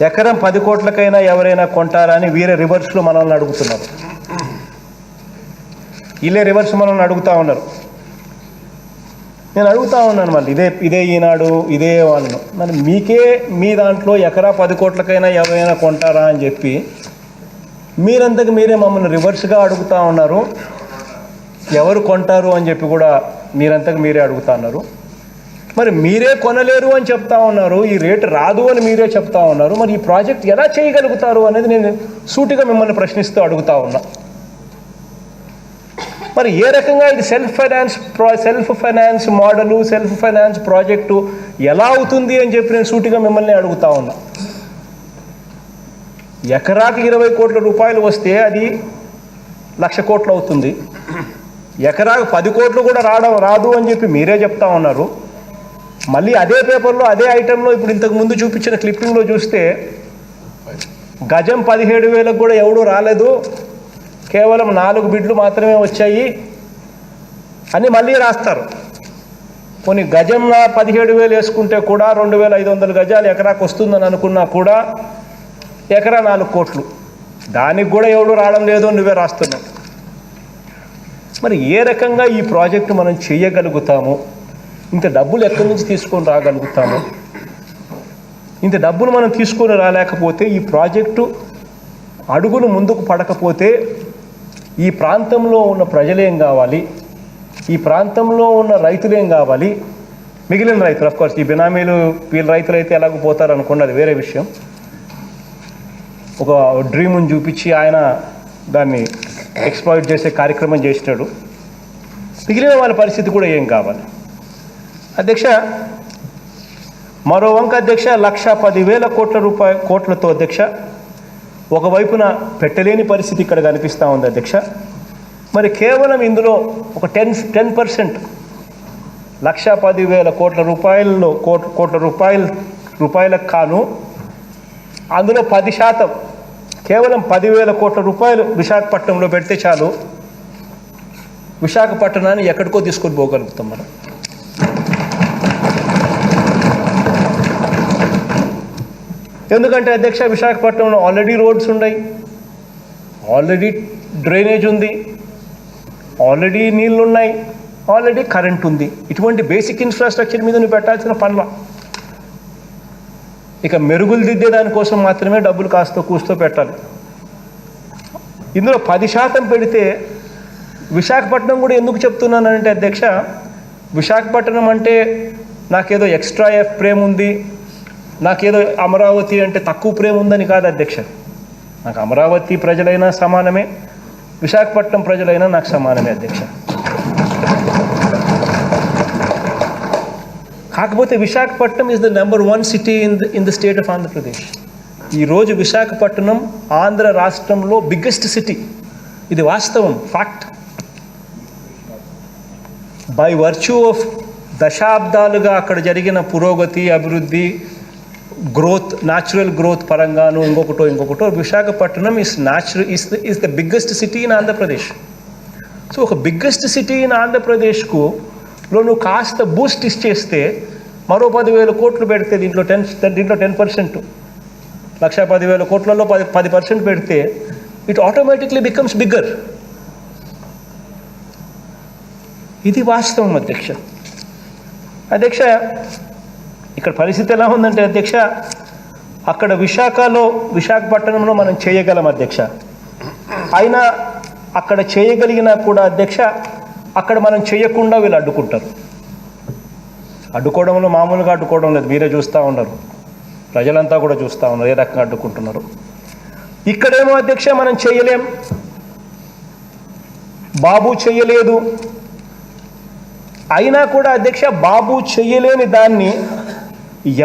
ఎకరం 10 కోట్లకైనా ఎవరైనా కొంటారా అని వీరే రివర్స్లో మనల్ని అడుగుతున్నారు. వీళ్ళే రివర్స్ మనల్ని అడుగుతూ ఉన్నారు. నేను అడుగుతా ఉన్నాను మళ్ళీ ఇదే ఈనాడు ఇదే వాళ్ళను మరి మీకే మీ దాంట్లో ఎకరా 10 కోట్లకైనా ఎవరైనా కొంటారా అని చెప్పి మీరంతకు మీరే మమ్మల్ని రివర్స్గా అడుగుతూ ఉన్నారు. ఎవరు కొంటారు అని చెప్పి కూడా మీరంతకు మీరే అడుగుతా ఉన్నారు. మరి మీరే కొనలేరు అని చెప్తా ఉన్నారు, ఈ రేటు రాదు అని మీరే చెప్తా ఉన్నారు. మరి ఈ ప్రాజెక్ట్ ఎలా చేయగలుగుతారు అనేది నేను సూటిగా మిమ్మల్ని ప్రశ్నిస్తూ అడుగుతా ఉన్నా. మరి ఏ రకంగా ఇది self finance model, self finance project ఎలా అవుతుంది అని చెప్పి నేను సూటిగా మిమ్మల్ని అడుగుతా ఉన్నా. ఎకరాకి 20 కోట్ల రూపాయలు వస్తే అది 1,00,000 కోట్లు అవుతుంది. ఎకరాకు 10 కోట్లు కూడా రాదు అని చెప్పి మీరే చెప్తా ఉన్నారు. మళ్ళీ అదే పేపర్లో అదే ఐటెంలో ఇప్పుడు ఇంతకు ముందు చూపించిన క్లిప్పింగ్లో చూస్తే గజం 17,000 కూడా ఎవడూ రాలేదు, కేవలం 4 బిడ్లు మాత్రమే వచ్చాయి అని మళ్ళీ రాస్తారు. కొన్ని గజం 17,000 వేసుకుంటే కూడా 2,500 గజాలు ఎకరాకు వస్తుందని అనుకున్నా కూడా ఎకరా 4 కోట్లు, దానికి కూడా ఎవడు రావడం లేదు అని నువ్వే రాస్తున్నావు. మరి ఏ రకంగా ఈ ప్రాజెక్టు మనం చేయగలుగుతాము? ఇంత డబ్బులు ఎక్కడి నుంచి తీసుకొని రాగలుగుతాము? ఇంత డబ్బులు మనం తీసుకొని రాలేకపోతే ఈ ప్రాజెక్టు అడుగులు ముందుకు పడకపోతే ఈ ప్రాంతంలో ఉన్న ప్రజలేం కావాలి, ఈ ప్రాంతంలో ఉన్న రైతులేం కావాలి, మిగిలిన రైతులు అఫ్కోర్స్ ఈ బినామీలు వీళ్ళ రైతులు అయితే ఎలాగో పోతారు అనుకోండి, అది వేరే విషయం. ఒక డ్రీమ్ని చూపించి ఆయన దాన్ని ఎక్స్ప్లాయిట్ చేసే కార్యక్రమం చేసినాడు. మిగిలిన వాళ్ళ పరిస్థితి కూడా ఏం కావాలి? అధ్యక్ష, మరో వంక అధ్యక్ష 1,10,000 కోట్లతో అధ్యక్ష ఒకవైపున పెట్టలేని పరిస్థితి ఇక్కడ కనిపిస్తూ ఉంది అధ్యక్ష. మరి కేవలం ఇందులో ఒక 10% 1,10,000 కోట్ల రూపాయలకు కాను అందులో 10% కేవలం 10,000 కోట్ల రూపాయలు విశాఖపట్నంలో పెడితే చాలు, విశాఖపట్నాన్ని ఎక్కడికో తీసుకొని పోగలుగుతాం మనం. ఎందుకంటే అధ్యక్ష విశాఖపట్నంలో ఆల్రెడీ రోడ్స్ ఉన్నాయి, ఆల్రెడీ డ్రైనేజ్ ఉంది, ఆల్రెడీ నీళ్ళు ఉన్నాయి, ఆల్రెడీ కరెంట్ ఉంది. ఇటువంటి బేసిక్ ఇన్ఫ్రాస్ట్రక్చర్ మీద నువ్వు పెట్టాల్సిన పనుల ఇక మెరుగులు దిద్దే దానికోసం మాత్రమే డబ్బులు కాస్త కూస్తో పెట్టాలి. ఇందులో 10% పెడితే విశాఖపట్నం కూడా ఎందుకు చెప్తున్నానంటే అధ్యక్ష, విశాఖపట్నం అంటే నాకేదో ఎక్స్ట్రా ప్రేమ ఉంది, నాకేదో అమరావతి అంటే తక్కువ ప్రేమ ఉందని కాదు అధ్యక్ష. నాకు అమరావతి ప్రజలైనా సమానమే, విశాఖపట్నం ప్రజలైనా నాకు సమానమే అధ్యక్ష. కాకపోతే Visakhapatnam is the number 1 city in the state of Andhra Pradesh. ఈరోజు విశాఖపట్నం ఆంధ్ర రాష్ట్రంలో బిగ్గెస్ట్ సిటీ, ఇది వాస్తవం, ఫ్యాక్ట్. బై వర్చ్యూ ఆఫ్ దశాబ్దాలుగా అక్కడ జరిగిన పురోగతి, అభివృద్ధి, growth, natural growth పరంగాను ఇంకొకటో Visakhapatnam is the biggest city in Andhra Pradesh. So ఒక బిగ్గెస్ట్ సిటీ ఇన్ ఆంధ్రప్రదేశ్లో నువ్వు కాస్త బూస్ట్ ఇచ్చేస్తే మరో 10,000 కోట్లు పెడితే దీంట్లో 10%, 1,10,000 కోట్లలో 10% పెడితే ఇట్ ఆటోమేటిక్లీ బికమ్స్ బిగ్గర్. ఇది వాస్తవం అధ్యక్ష. అధ్యక్ష, ఇక్కడ పరిస్థితి ఎలా ఉందంటే అధ్యక్ష, అక్కడ విశాఖపట్నంలో మనం చేయగలం అధ్యక్ష. అయినా అక్కడ చేయగలిగినా కూడా అధ్యక్ష, అక్కడ మనం చేయకుండా వీళ్ళు అడ్డుకుంటారు. అడ్డుకోవడంలో మామూలుగా అడ్డుకోవడం లేదు, మీరే చూస్తూ ఉన్నారు, ప్రజలంతా కూడా చూస్తూ ఉన్నారు ఏ రకంగా అడ్డుకుంటున్నారు. ఇక్కడేమో అధ్యక్ష మనం చేయలేం, బాబు చెయ్యలేదు. అయినా కూడా అధ్యక్ష బాబు చెయ్యలేని దాన్ని,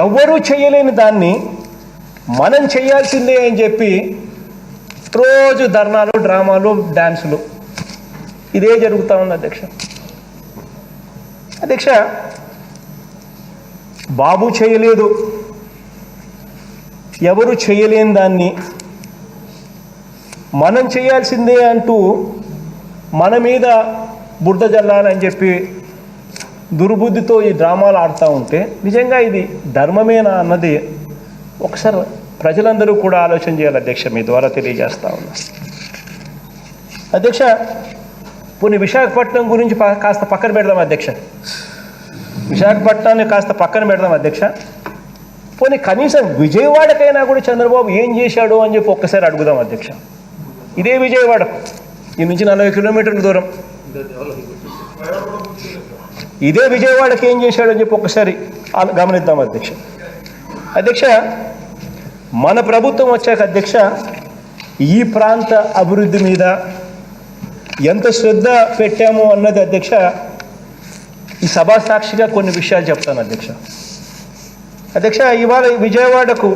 ఎవరు చేయలేని దాన్ని మనం చేయాల్సిందే అని చెప్పి రోజు ధర్నాలు, డ్రామాలు, డ్యాన్సులు, ఇదే జరుగుతూ ఉంది అధ్యక్ష. అధ్యక్ష, బాబు చేయలేదు, ఎవరు చేయలేని దాన్ని మనం చేయాల్సిందే అంటూ మన మీద బురద జల్లాలని చెప్పి దుర్బుద్ధితో ఈ డ్రామాలు ఆడుతూ ఉంటే నిజంగా ఇది ధర్మమేనా అన్నది ఒకసారి ప్రజలందరూ కూడా ఆలోచన చేయాలి అధ్యక్ష. మీ ద్వారా తెలియజేస్తా ఉన్నా అధ్యక్ష. పోనీ విశాఖపట్నం గురించి కాస్త పక్కన పెడదాం అధ్యక్ష. విశాఖపట్నాన్ని కాస్త పక్కన పెడదాం అధ్యక్ష. పోనీ కనీసం విజయవాడకైనా కూడా చంద్రబాబు ఏం చేశాడు అని చెప్పి ఒక్కసారి అడుగుదాం అధ్యక్ష. ఇదే విజయవాడ, ఈ నుంచి 40 కిలోమీటర్ల దూరం. ఇదే విజయవాడకి ఏం చేశాడు అని చెప్పి ఒక్కసారి గమనిద్దాం అధ్యక్ష. అధ్యక్ష, మన ప్రభుత్వం వచ్చాక అధ్యక్ష ఈ ప్రాంత అభివృద్ధి మీద ఎంత శ్రద్ధ పెట్టాము అన్నది అధ్యక్ష ఈ సభా సాక్షిగా కొన్ని విషయాలు చెప్తాను అధ్యక్ష. అధ్యక్ష, ఇవాళ విజయవాడకు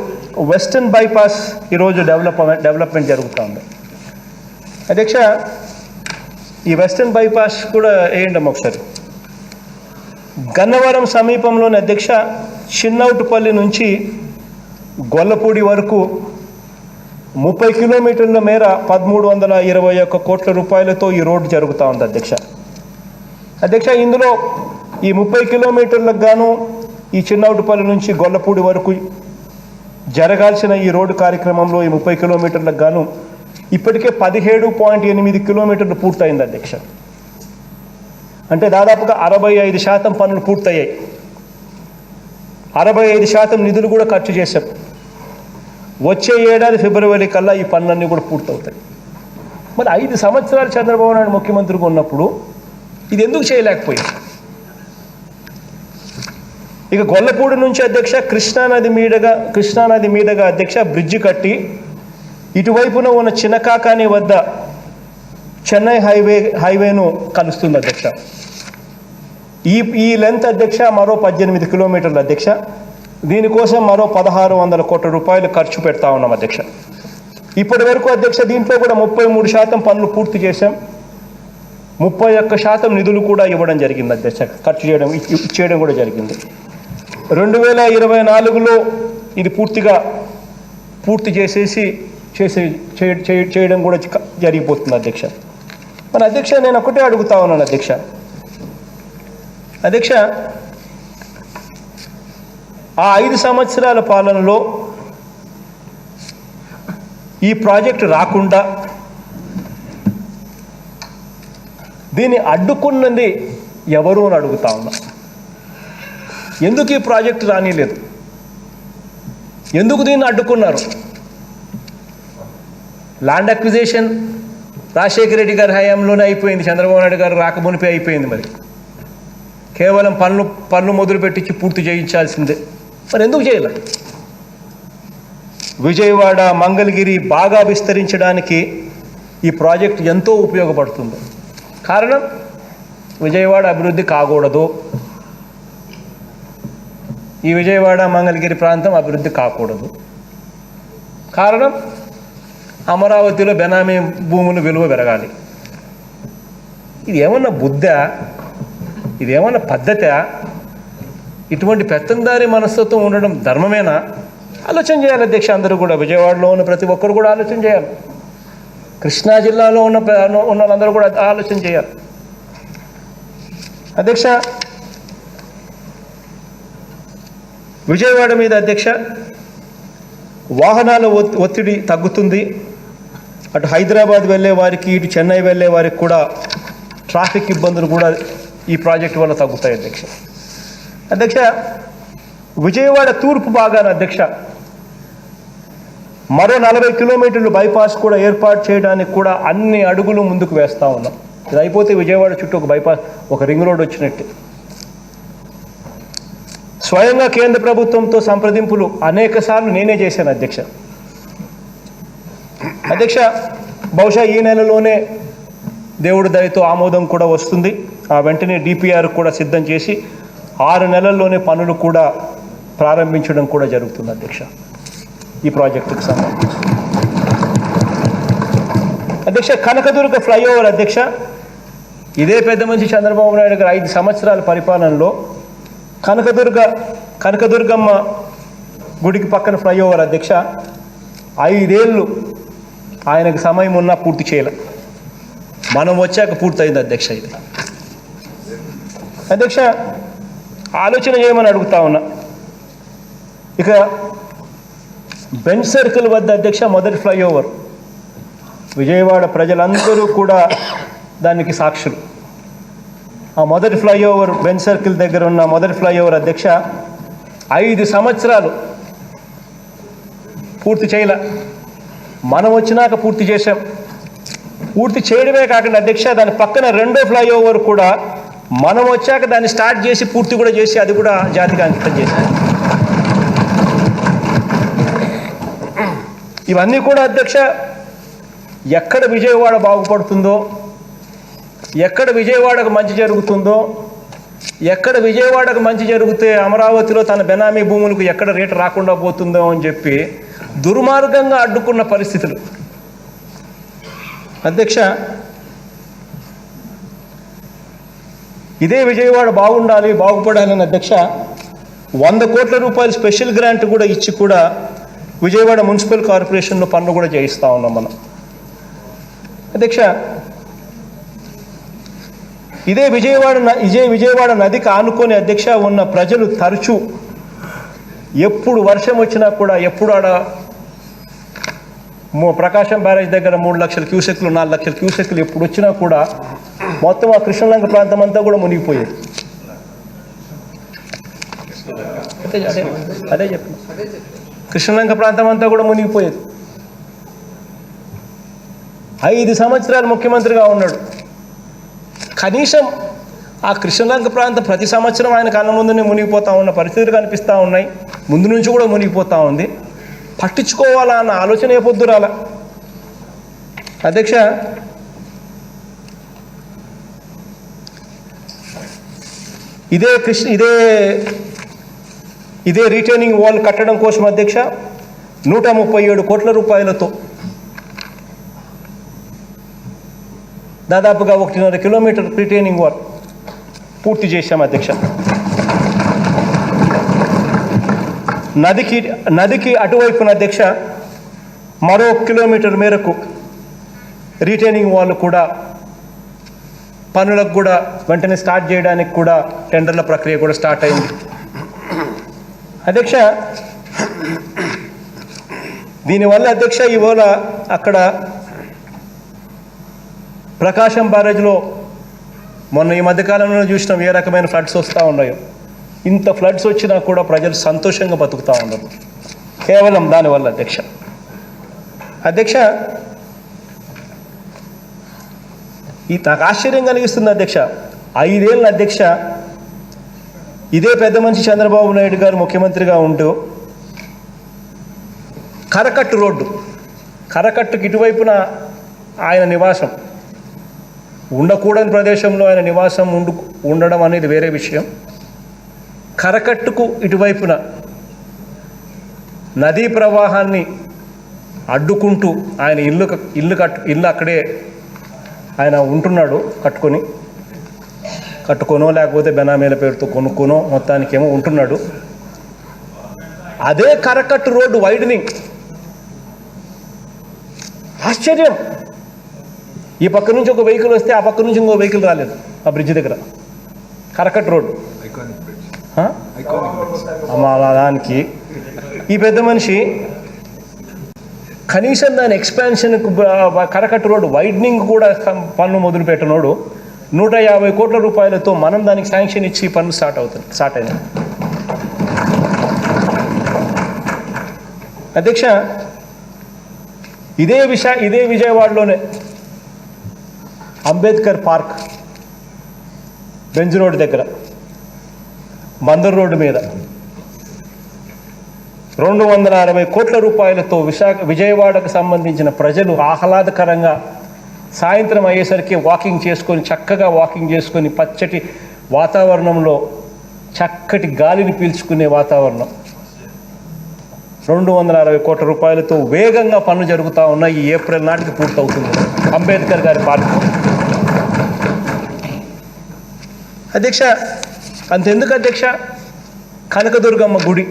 వెస్టర్న్ బైపాస్ ఈరోజు డెవలప్మెంట్ జరుగుతూ ఉంది అధ్యక్ష. ఈ వెస్టర్న్ బైపాస్ కూడా వేయండి ఒకసారి. గన్నవరం సమీపంలోని అధ్యక్ష చిన్నౌటుపల్లి నుంచి గొల్లపూడి వరకు 30 కిలోమీటర్ల మేర 1321 కోట్ల రూపాయలతో ఈ రోడ్డు జరుగుతూ ఉంది అధ్యక్ష. అధ్యక్ష, ఇందులో ఈ 30 కిలోమీటర్లకు గాను ఈ చిన్నౌటుపల్లి నుంచి గొల్లపూడి వరకు జరగాల్సిన ఈ రోడ్డు కార్యక్రమంలో ఈ 30 కిలోమీటర్లకు గాను ఇప్పటికే 17.8 కిలోమీటర్లు పూర్తయింది అధ్యక్ష. అంటే దాదాపుగా 65% పనులు పూర్తయ్యాయి. 65% నిధులు కూడా ఖర్చు చేశాం. వచ్చే ఏడాది ఫిబ్రవరి కల్లా ఈ పనులన్నీ కూడా పూర్తవుతాయి. మరి 5 సంవత్సరాలు చంద్రబాబు నాయుడు ముఖ్యమంత్రిగా ఉన్నప్పుడు ఇది ఎందుకు చేయలేకపోయింది? ఇక గొల్లపూడి నుంచి అధ్యక్ష కృష్ణానది మీదుగా అధ్యక్ష బ్రిడ్జి కట్టి ఇటువైపున ఉన్న చిన్నకాకాని వద్ద చెన్నై హైవేను కలుస్తుంది అధ్యక్ష. ఈ లెంత్ అధ్యక్ష మరో 18 కిలోమీటర్లు అధ్యక్ష. దీనికోసం మరో 1600 కోట్ల రూపాయలు ఖర్చు పెడతా ఉన్నాం అధ్యక్ష. ఇప్పటి వరకు అధ్యక్ష దీంట్లో కూడా 33% పనులు పూర్తి చేశాం. 31% నిధులు కూడా ఇవ్వడం జరిగింది అధ్యక్ష. ఖర్చు చేయడం కూడా జరిగింది. 2024లో ఇది పూర్తి చేయడం కూడా జరిగిపోతుంది అధ్యక్ష. మరి అధ్యక్ష, నేను ఒకటే అడుగుతా ఉన్నాను అధ్యక్ష. ఆ 5 సంవత్సరాల పాలనలో ఈ ప్రాజెక్టు రాకుండా దీన్ని అడ్డుకున్నది ఎవరు అని అడుగుతా ఉన్నా. ఎందుకు ఈ ప్రాజెక్టు రానిలేదు? ఎందుకు దీన్ని అడ్డుకున్నారు? ల్యాండ్ అక్విజిషన్ రాజశేఖర రెడ్డి గారి హయాంలోనే అయిపోయింది, చంద్రబాబు నాయుడు గారు రాకమునిపే అయిపోయింది. మరి కేవలం పనులు మొదలు పెట్టించి పూర్తి చేయించాల్సిందే. మరి ఎందుకు చేయలేదు? విజయవాడ మంగళగిరి బాగా విస్తరించడానికి ఈ ప్రాజెక్ట్ ఎంతో ఉపయోగపడుతుంది. కారణం విజయవాడ అభివృద్ధి కాకూడదు, ఈ విజయవాడ మంగళగిరి ప్రాంతం అభివృద్ధి కాకూడదు. కారణం అమరావతిలో బెనామీ భూముల విలువ పెరగాలి. ఇది ఏమన్నా బుద్ధా? ఇదేమన్నా పద్ధత? ఇటువంటి పెత్తందారి మనస్తత్వం ఉండడం ధర్మమేనా? ఆలోచన చేయాలి అధ్యక్ష. అందరూ కూడా, విజయవాడలో ఉన్న ప్రతి ఒక్కరు కూడా ఆలోచన చేయాలి. కృష్ణా జిల్లాలో ఉన్న వాళ్ళందరూ కూడా ఆలోచన చేయాలి అధ్యక్ష. విజయవాడ మీద అధ్యక్ష వాహనాల ఒత్తిడి తగ్గుతుంది. అటు హైదరాబాద్ వెళ్ళే వారికి, ఇటు చెన్నై వెళ్ళే వారికి కూడా ట్రాఫిక్ ఇబ్బందులు కూడా ఈ ప్రాజెక్టు వల్ల తగ్గుతాయి అధ్యక్ష. విజయవాడ తూర్పు భాగాన అధ్యక్ష మరో 40 కిలోమీటర్లు బైపాస్ కూడా ఏర్పాటు చేయడానికి కూడా అన్ని అడుగులు ముందుకు వేస్తూ ఉన్నాం. ఇది అయిపోతే విజయవాడ చుట్టూ ఒక బైపాస్, ఒక రింగ్ రోడ్ వచ్చినట్టు. స్వయంగా కేంద్ర ప్రభుత్వంతో సంప్రదింపులు అనేక సార్లు నేనే చేశాను అధ్యక్ష. బహుశా ఈ నెలలోనే దేవుడి దయతో ఆమోదం కూడా వస్తుంది. ఆ వెంటనే డిపిఆర్ కూడా సిద్ధం చేసి 6 నెలల్లోనే పనులు కూడా ప్రారంభించడం కూడా జరుగుతుంది అధ్యక్ష. ఈ ప్రాజెక్టుకు సంబంధించి అధ్యక్ష కనకదుర్గ ఫ్లైఓవర్ అధ్యక్ష, ఇదే పెద్ద మనిషి చంద్రబాబు నాయుడు గారు 5 సంవత్సరాల పరిపాలనలో కనకదుర్గమ్మ గుడికి పక్కన ఫ్లైఓవర్ అధ్యక్ష 5 ఏళ్ళు ఆయనకు సమయం ఉన్నా పూర్తి చేయలే. మనం వచ్చాక పూర్తయింది అధ్యక్ష. ఇది అధ్యక్ష ఆలోచన చేయమని అడుగుతా ఉన్నా. ఇక బెంచ్ సర్కిల్ వద్ద అధ్యక్ష మొదటి ఫ్లైఓవర్, విజయవాడ ప్రజలందరూ కూడా దానికి సాక్షులు. ఆ మొదటి ఫ్లైఓవర్ బెంచ్ సర్కిల్ దగ్గర ఉన్న మొదటి ఫ్లైఓవర్ అధ్యక్ష 5 సంవత్సరాలు పూర్తి చేయలే. మనం వచ్చినాక పూర్తి చేశాం. పూర్తి చేయడమే కాకుండా అధ్యక్ష దాని పక్కన రెండో ఫ్లైఓవర్ కూడా మనం వచ్చాక దాన్ని స్టార్ట్ చేసి పూర్తి కూడా చేసి అది కూడా జాతికి అంకితం చేశాం. ఇవన్నీ కూడా అధ్యక్ష ఎక్కడ విజయవాడ బాగుపడుతుందో, ఎక్కడ విజయవాడకు మంచి జరుగుతుందో, ఎక్కడ విజయవాడకు మంచి జరిగితే అమరావతిలో తన బెనామీ భూములకు ఎక్కడ రేటు రాకుండా పోతుందో అని చెప్పి దుర్మార్గంగా అడ్డుకున్న పరిస్థితులు. అధ్యక్ష ఇదే విజయవాడ బాగుండాలి బాగుపడాలని అధ్యక్ష 100 కోట్ల రూపాయలు స్పెషల్ గ్రాంట్ కూడా ఇచ్చి కూడా విజయవాడ మున్సిపల్ కార్పొరేషన్లో పనులు కూడా చేయిస్తూ ఉన్నాం మనం. అధ్యక్ష ఇదే విజయవాడ నదికి ఆనుకొని అధ్యక్ష ఉన్న ప్రజలు తరచూ ఎప్పుడు వర్షం వచ్చినా కూడా ఎప్పుడు ఆడ ప్రకాశం బ్యారేజ్ దగ్గర 3 లక్షల క్యూసెక్లు 4 లక్షల క్యూసెక్లు ఎప్పుడు వచ్చినా కూడా మొత్తం ఆ కృష్ణలంక ప్రాంతం అంతా కూడా మునిగిపోయేది. అదే చెప్పి కృష్ణలంక ప్రాంతం అంతా కూడా మునిగిపోయేది. 5 సంవత్సరాలు ముఖ్యమంత్రిగా ఉన్నాడు. కనీసం ఆ కృష్ణలంక ప్రాంతం ప్రతి సంవత్సరం ఆయన కళ్ళ ముందునే మునిగిపోతూ ఉన్న పరిస్థితులు కనిపిస్తూ ఉన్నాయి. ముందు నుంచి కూడా మునిగిపోతూ ఉంది. పట్టించుకోవాలా అన్న ఆలోచన ఏ పొద్దు రాల. అధ్యక్ష ఇదే రీటైనింగ్ వాల్ కట్టడం కోసం అధ్యక్ష 137 కోట్ల రూపాయలతో దాదాపుగా 1.5 కిలోమీటర్ రిటైనింగ్ వాల్ పూర్తి చేశాం అధ్యక్ష. నదికి అటువైపున అధ్యక్ష మరో 1 కిలోమీటర్ మేరకు రీటైనింగ్ వాల్ కూడా పనులకు కూడా వెంటనే స్టార్ట్ చేయడానికి కూడా టెండర్ల ప్రక్రియ కూడా స్టార్ట్ అయింది. అధ్యక్ష దీనివల్ల అధ్యక్ష ఇవాళ అక్కడ ప్రకాశం బ్యారేజ్లో మొన్న ఈ మధ్యకాలంలో చూసినాం ఏ రకమైన ఫ్లడ్స్ వస్తూ ఉన్నాయో. ఇంత ఫ్లడ్స్ వచ్చినా కూడా ప్రజలు సంతోషంగా బతుకుతూ ఉన్నారు కేవలం దానివల్ల అధ్యక్ష. అధ్యక్ష నాకు ఆశ్చర్యం కలిగిస్తుంది అధ్యక్ష. 5 ఏళ్ళ అధ్యక్ష ఇదే పెద్ద మనిషి చంద్రబాబు నాయుడు గారు ముఖ్యమంత్రిగా ఉంటూ కరకట్టుకి ఇటువైపున ఆయన నివాసం ఉండకూడని ప్రదేశంలో ఆయన నివాసం ఉండడం అనేది వేరే విషయం. కరకట్టుకు ఇటువైపున నదీ ప్రవాహాన్ని అడ్డుకుంటూ ఆయన ఇల్లు అక్కడే ఆయన ఉంటున్నాడు. కట్టుకోనో లేకపోతే బెనామీల పేరుతో కొనుక్కోనో మొత్తానికేమో ఉంటున్నాడు. అదే కరకట్టు రోడ్డు వైడనింగ్ ఆశ్చర్యం. ఈ పక్క నుంచి ఒక వెహికల్ వస్తే ఆ పక్క నుంచి ఇంకో వెహికల్ రాలేదు ఆ బ్రిడ్జ్ దగ్గర. కరకట్టు రోడ్డు దానికి ఈ పెద్ద మనిషి కనీసం దాని ఎక్స్పాన్షన్కు కరకట్టు రోడ్డు వైడనింగ్ కూడా పనులు మొదలు పెట్టినోడు 150 కోట్ల రూపాయలతో మనం దానికి శాంక్షన్ ఇచ్చి పనులు స్టార్ట్ అయినాయి. అధ్యక్ష ఇదే విజయవాడలోనే అంబేద్కర్ పార్క్ బెంజ్ రోడ్ దగ్గర బందర్ రోడ్డు మీద 260 కోట్ల రూపాయలతో విజయవాడకు సంబంధించిన ప్రజలు ఆహ్లాదకరంగా సాయంత్రం అయ్యేసరికి చక్కగా వాకింగ్ చేసుకొని పచ్చటి వాతావరణంలో చక్కటి గాలిని పీల్చుకునే వాతావరణం 260 కోట్ల రూపాయలతో వేగంగా పనులు జరుగుతూ ఉన్నాయి. ఈ ఏప్రిల్ నాటికి పూర్తవుతుంది అంబేద్కర్ గారి పార్క్. అధ్యక్ష అంతెందుకు అధ్యక్ష కనకదుర్గమ్మ గుడి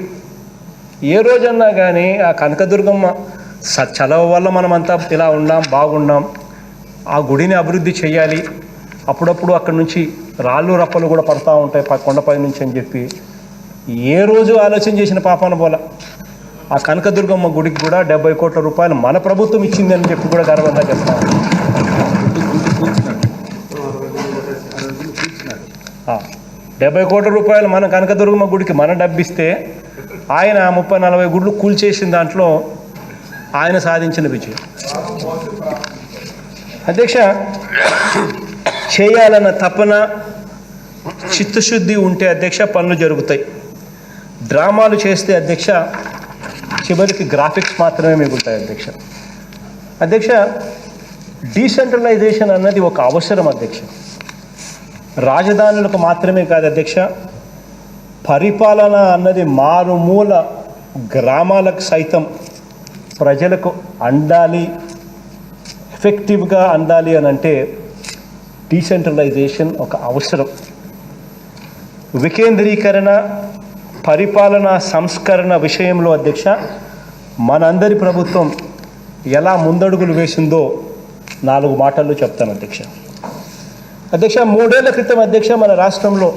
ఏ రోజన్నా కానీ ఆ కనకదుర్గమ్మ చలవ వల్ల మనమంతా ఇలా బాగున్నాం. ఆ గుడిని అభివృద్ధి చేయాలి. అప్పుడప్పుడు అక్కడి నుంచి రాళ్ళు రప్పలు కూడా పడతా ఉంటాయి కొండపై నుంచి అని చెప్పి ఏ రోజు ఆలోచన చేసిన పాపాన పోల ఆ కనకదుర్గమ్మ గుడికి కూడా 70 కోట్ల రూపాయలు మన ప్రభుత్వం ఇచ్చిందని చెప్పి కూడా గర్వంగా చెప్తాను. 70 కోట్ల రూపాయలు మన కనకదుర్గమ్మ గుడికి మన డబ్బిస్తే ఆయన 30-40 గుళ్ళు కూల్చేసిన దాంట్లో ఆయన సాధించిన విజయం. అధ్యక్ష, చేయాలన్న తపన చిత్తశుద్ధి ఉంటే అధ్యక్ష పనులు జరుగుతాయి. డ్రామాలు చేస్తే అధ్యక్ష చివరికి గ్రాఫిక్స్ మాత్రమే మిగులుతాయి. అధ్యక్ష డీసెంట్రలైజేషన్ అన్నది ఒక అవసరం అధ్యక్ష. రాజధానులకు మాత్రమే కాదు అధ్యక్ష, పరిపాలన అన్నది మారుమూల గ్రామాలకు సైతం ప్రజలకు అందాలి, ఎఫెక్టివ్గా అందాలి అని అంటే డీసెంట్రలైజేషన్ ఒక అవసరం. వికేంద్రీకరణ, పరిపాలన సంస్కరణ విషయంలో అధ్యక్ష మనందరి ప్రభుత్వం ఎలా ముందడుగులు వేసిందో 4 మాటల్లో చెప్తాను అధ్యక్ష. 3 ఏళ్ల క్రితం అధ్యక్ష మన రాష్ట్రంలో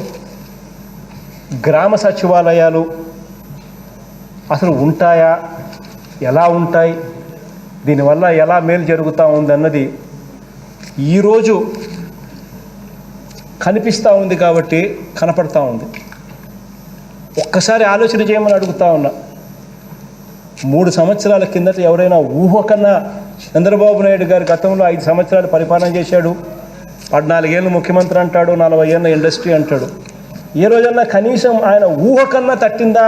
గ్రామ సచివాలయాలు అసలు ఉంటాయా, ఎలా ఉంటాయి, దీనివల్ల ఎలా మేలు జరుగుతూ ఉందన్నది ఈరోజు కనిపిస్తూ ఉంది కాబట్టి కనపడతా ఉంది. ఒక్కసారి ఆలోచన చేయమని అడుగుతా ఉన్నా. 3 సంవత్సరాల కిందట ఎవరైనా ఊహకన్నా చంద్రబాబు నాయుడు గారు గతంలో 5 సంవత్సరాలు పరిపాలన చేశాడు, 14 ఏళ్ళు ముఖ్యమంత్రి అంటాడు, 40 ఏళ్ళ ఇండస్ట్రీ అంటాడు. ఏ రోజన్నా కనీసం ఆయన ఊహకన్నా తట్టిందా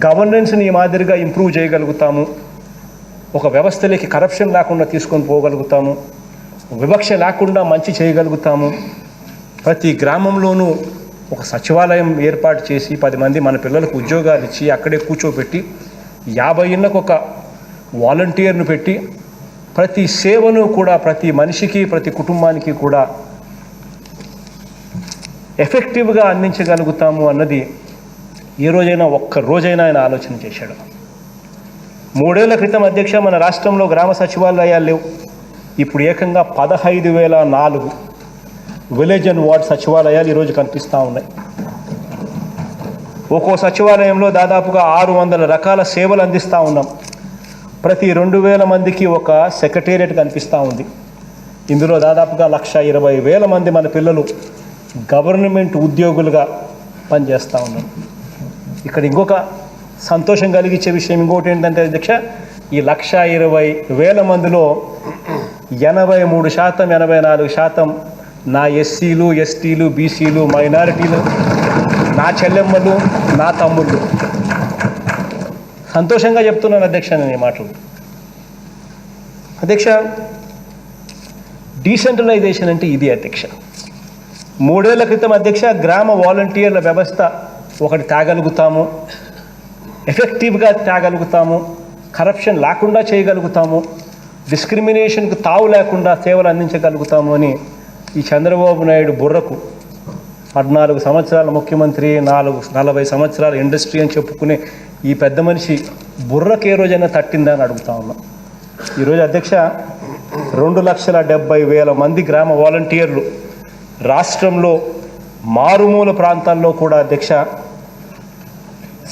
గవర్నెన్స్ని ఈ మాదిరిగా ఇంప్రూవ్ చేయగలుగుతాము, ఒక వ్యవస్థలోకి కరప్షన్ లేకుండా తీసుకొని పోగలుగుతాము, వివక్ష లేకుండా మంచి చేయగలుగుతాము, ప్రతి గ్రామంలోనూ ఒక సచివాలయం ఏర్పాటు చేసి 10 మంది మన పిల్లలకు ఉద్యోగాలు ఇచ్చి అక్కడే కూర్చోబెట్టి 50 ఇళ్ళకు ఒక వాలంటీర్ను పెట్టి ప్రతి సేవను కూడా ప్రతి మనిషికి ప్రతి కుటుంబానికి కూడా ఎఫెక్టివ్గా అందించగలుగుతాము అన్నది ఏ రోజైనా ఒక్క రోజైనా ఆయన ఆలోచన చేశాడు. 3 ఏళ్ల క్రితం అధ్యక్ష మన రాష్ట్రంలో గ్రామ సచివాలయాలు లేవు. ఇప్పుడు ఏకంగా 15,004 విలేజ్ అండ్ వార్డ్ సచివాలయాలు ఈరోజు కనిపిస్తూ ఉన్నాయి. ఒక్కో సచివాలయంలో దాదాపుగా 600 రకాల సేవలు అందిస్తూ ఉన్నాం. ప్రతి 2,000 మందికి ఒక సెక్రటేరియట్ కనిపిస్తూ ఉంది. ఇందులో దాదాపుగా 1,20,000 మంది మన పిల్లలు గవర్నమెంట్ ఉద్యోగులుగా పనిచేస్తూ ఉన్నారు. ఇక్కడ ఇంకొక సంతోషం కలిగించే విషయం ఇంకోటి ఏంటంటే అధ్యక్ష, ఈ 1,20,000 మందిలో 83%, 84% నా ఎస్సీలు, ఎస్టీలు, బీసీలు, మైనారిటీలు, నా చెల్లెమ్మలు, నా తమ్ముళ్ళు. సంతోషంగా చెప్తున్నాను అధ్యక్ష నేను ఈ మాటలు. అధ్యక్ష డీసెంట్రలైజేషన్ అంటే ఇది అధ్యక్ష. 3 ఏళ్ల క్రితం అధ్యక్ష గ్రామ వాలంటీర్ల వ్యవస్థ ఒకటి తేగలుగుతాము, ఎఫెక్టివ్గా తేగలుగుతాము, కరప్షన్ లేకుండా చేయగలుగుతాము, డిస్క్రిమినేషన్కు తావు లేకుండా సేవలు అందించగలుగుతాము అని ఈ చంద్రబాబు నాయుడు బుర్రకు 14 సంవత్సరాల ముఖ్యమంత్రి, 40 సంవత్సరాల ఇండస్ట్రీ అని చెప్పుకునే ఈ పెద్ద మనిషి బుర్రకు ఏ రోజైనా తట్టిందా అని అడుగుతా ఉన్నాం. ఈరోజు అధ్యక్ష 2,70,000 మంది గ్రామ వాలంటీర్లు రాష్ట్రంలో మారుమూల ప్రాంతాల్లో కూడా అధ్యక్ష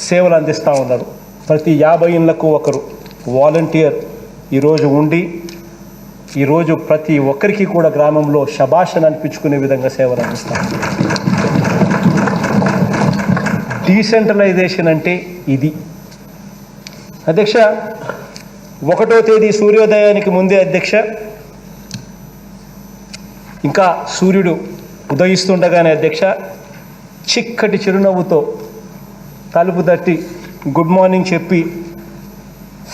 సేవలు అందిస్తూ ఉన్నారు. ప్రతి 50 ఇళ్లకు ఒకరు వాలంటీర్ ఈరోజు ఉండి ఈరోజు ప్రతి ఒక్కరికి కూడా గ్రామంలో శభాషణ అనిపించుకునే విధంగా సేవలు అందిస్తారు. డీసెంట్రలైజేషన్ అంటే ఇది అధ్యక్ష. 1వ తేదీ సూర్యోదయానికి ముందే అధ్యక్ష ఇంకా సూర్యుడు ఉదయిస్తుండగానే అధ్యక్ష చిక్కటి చిరునవ్వుతో తలుపు తట్టి గుడ్ మార్నింగ్ చెప్పి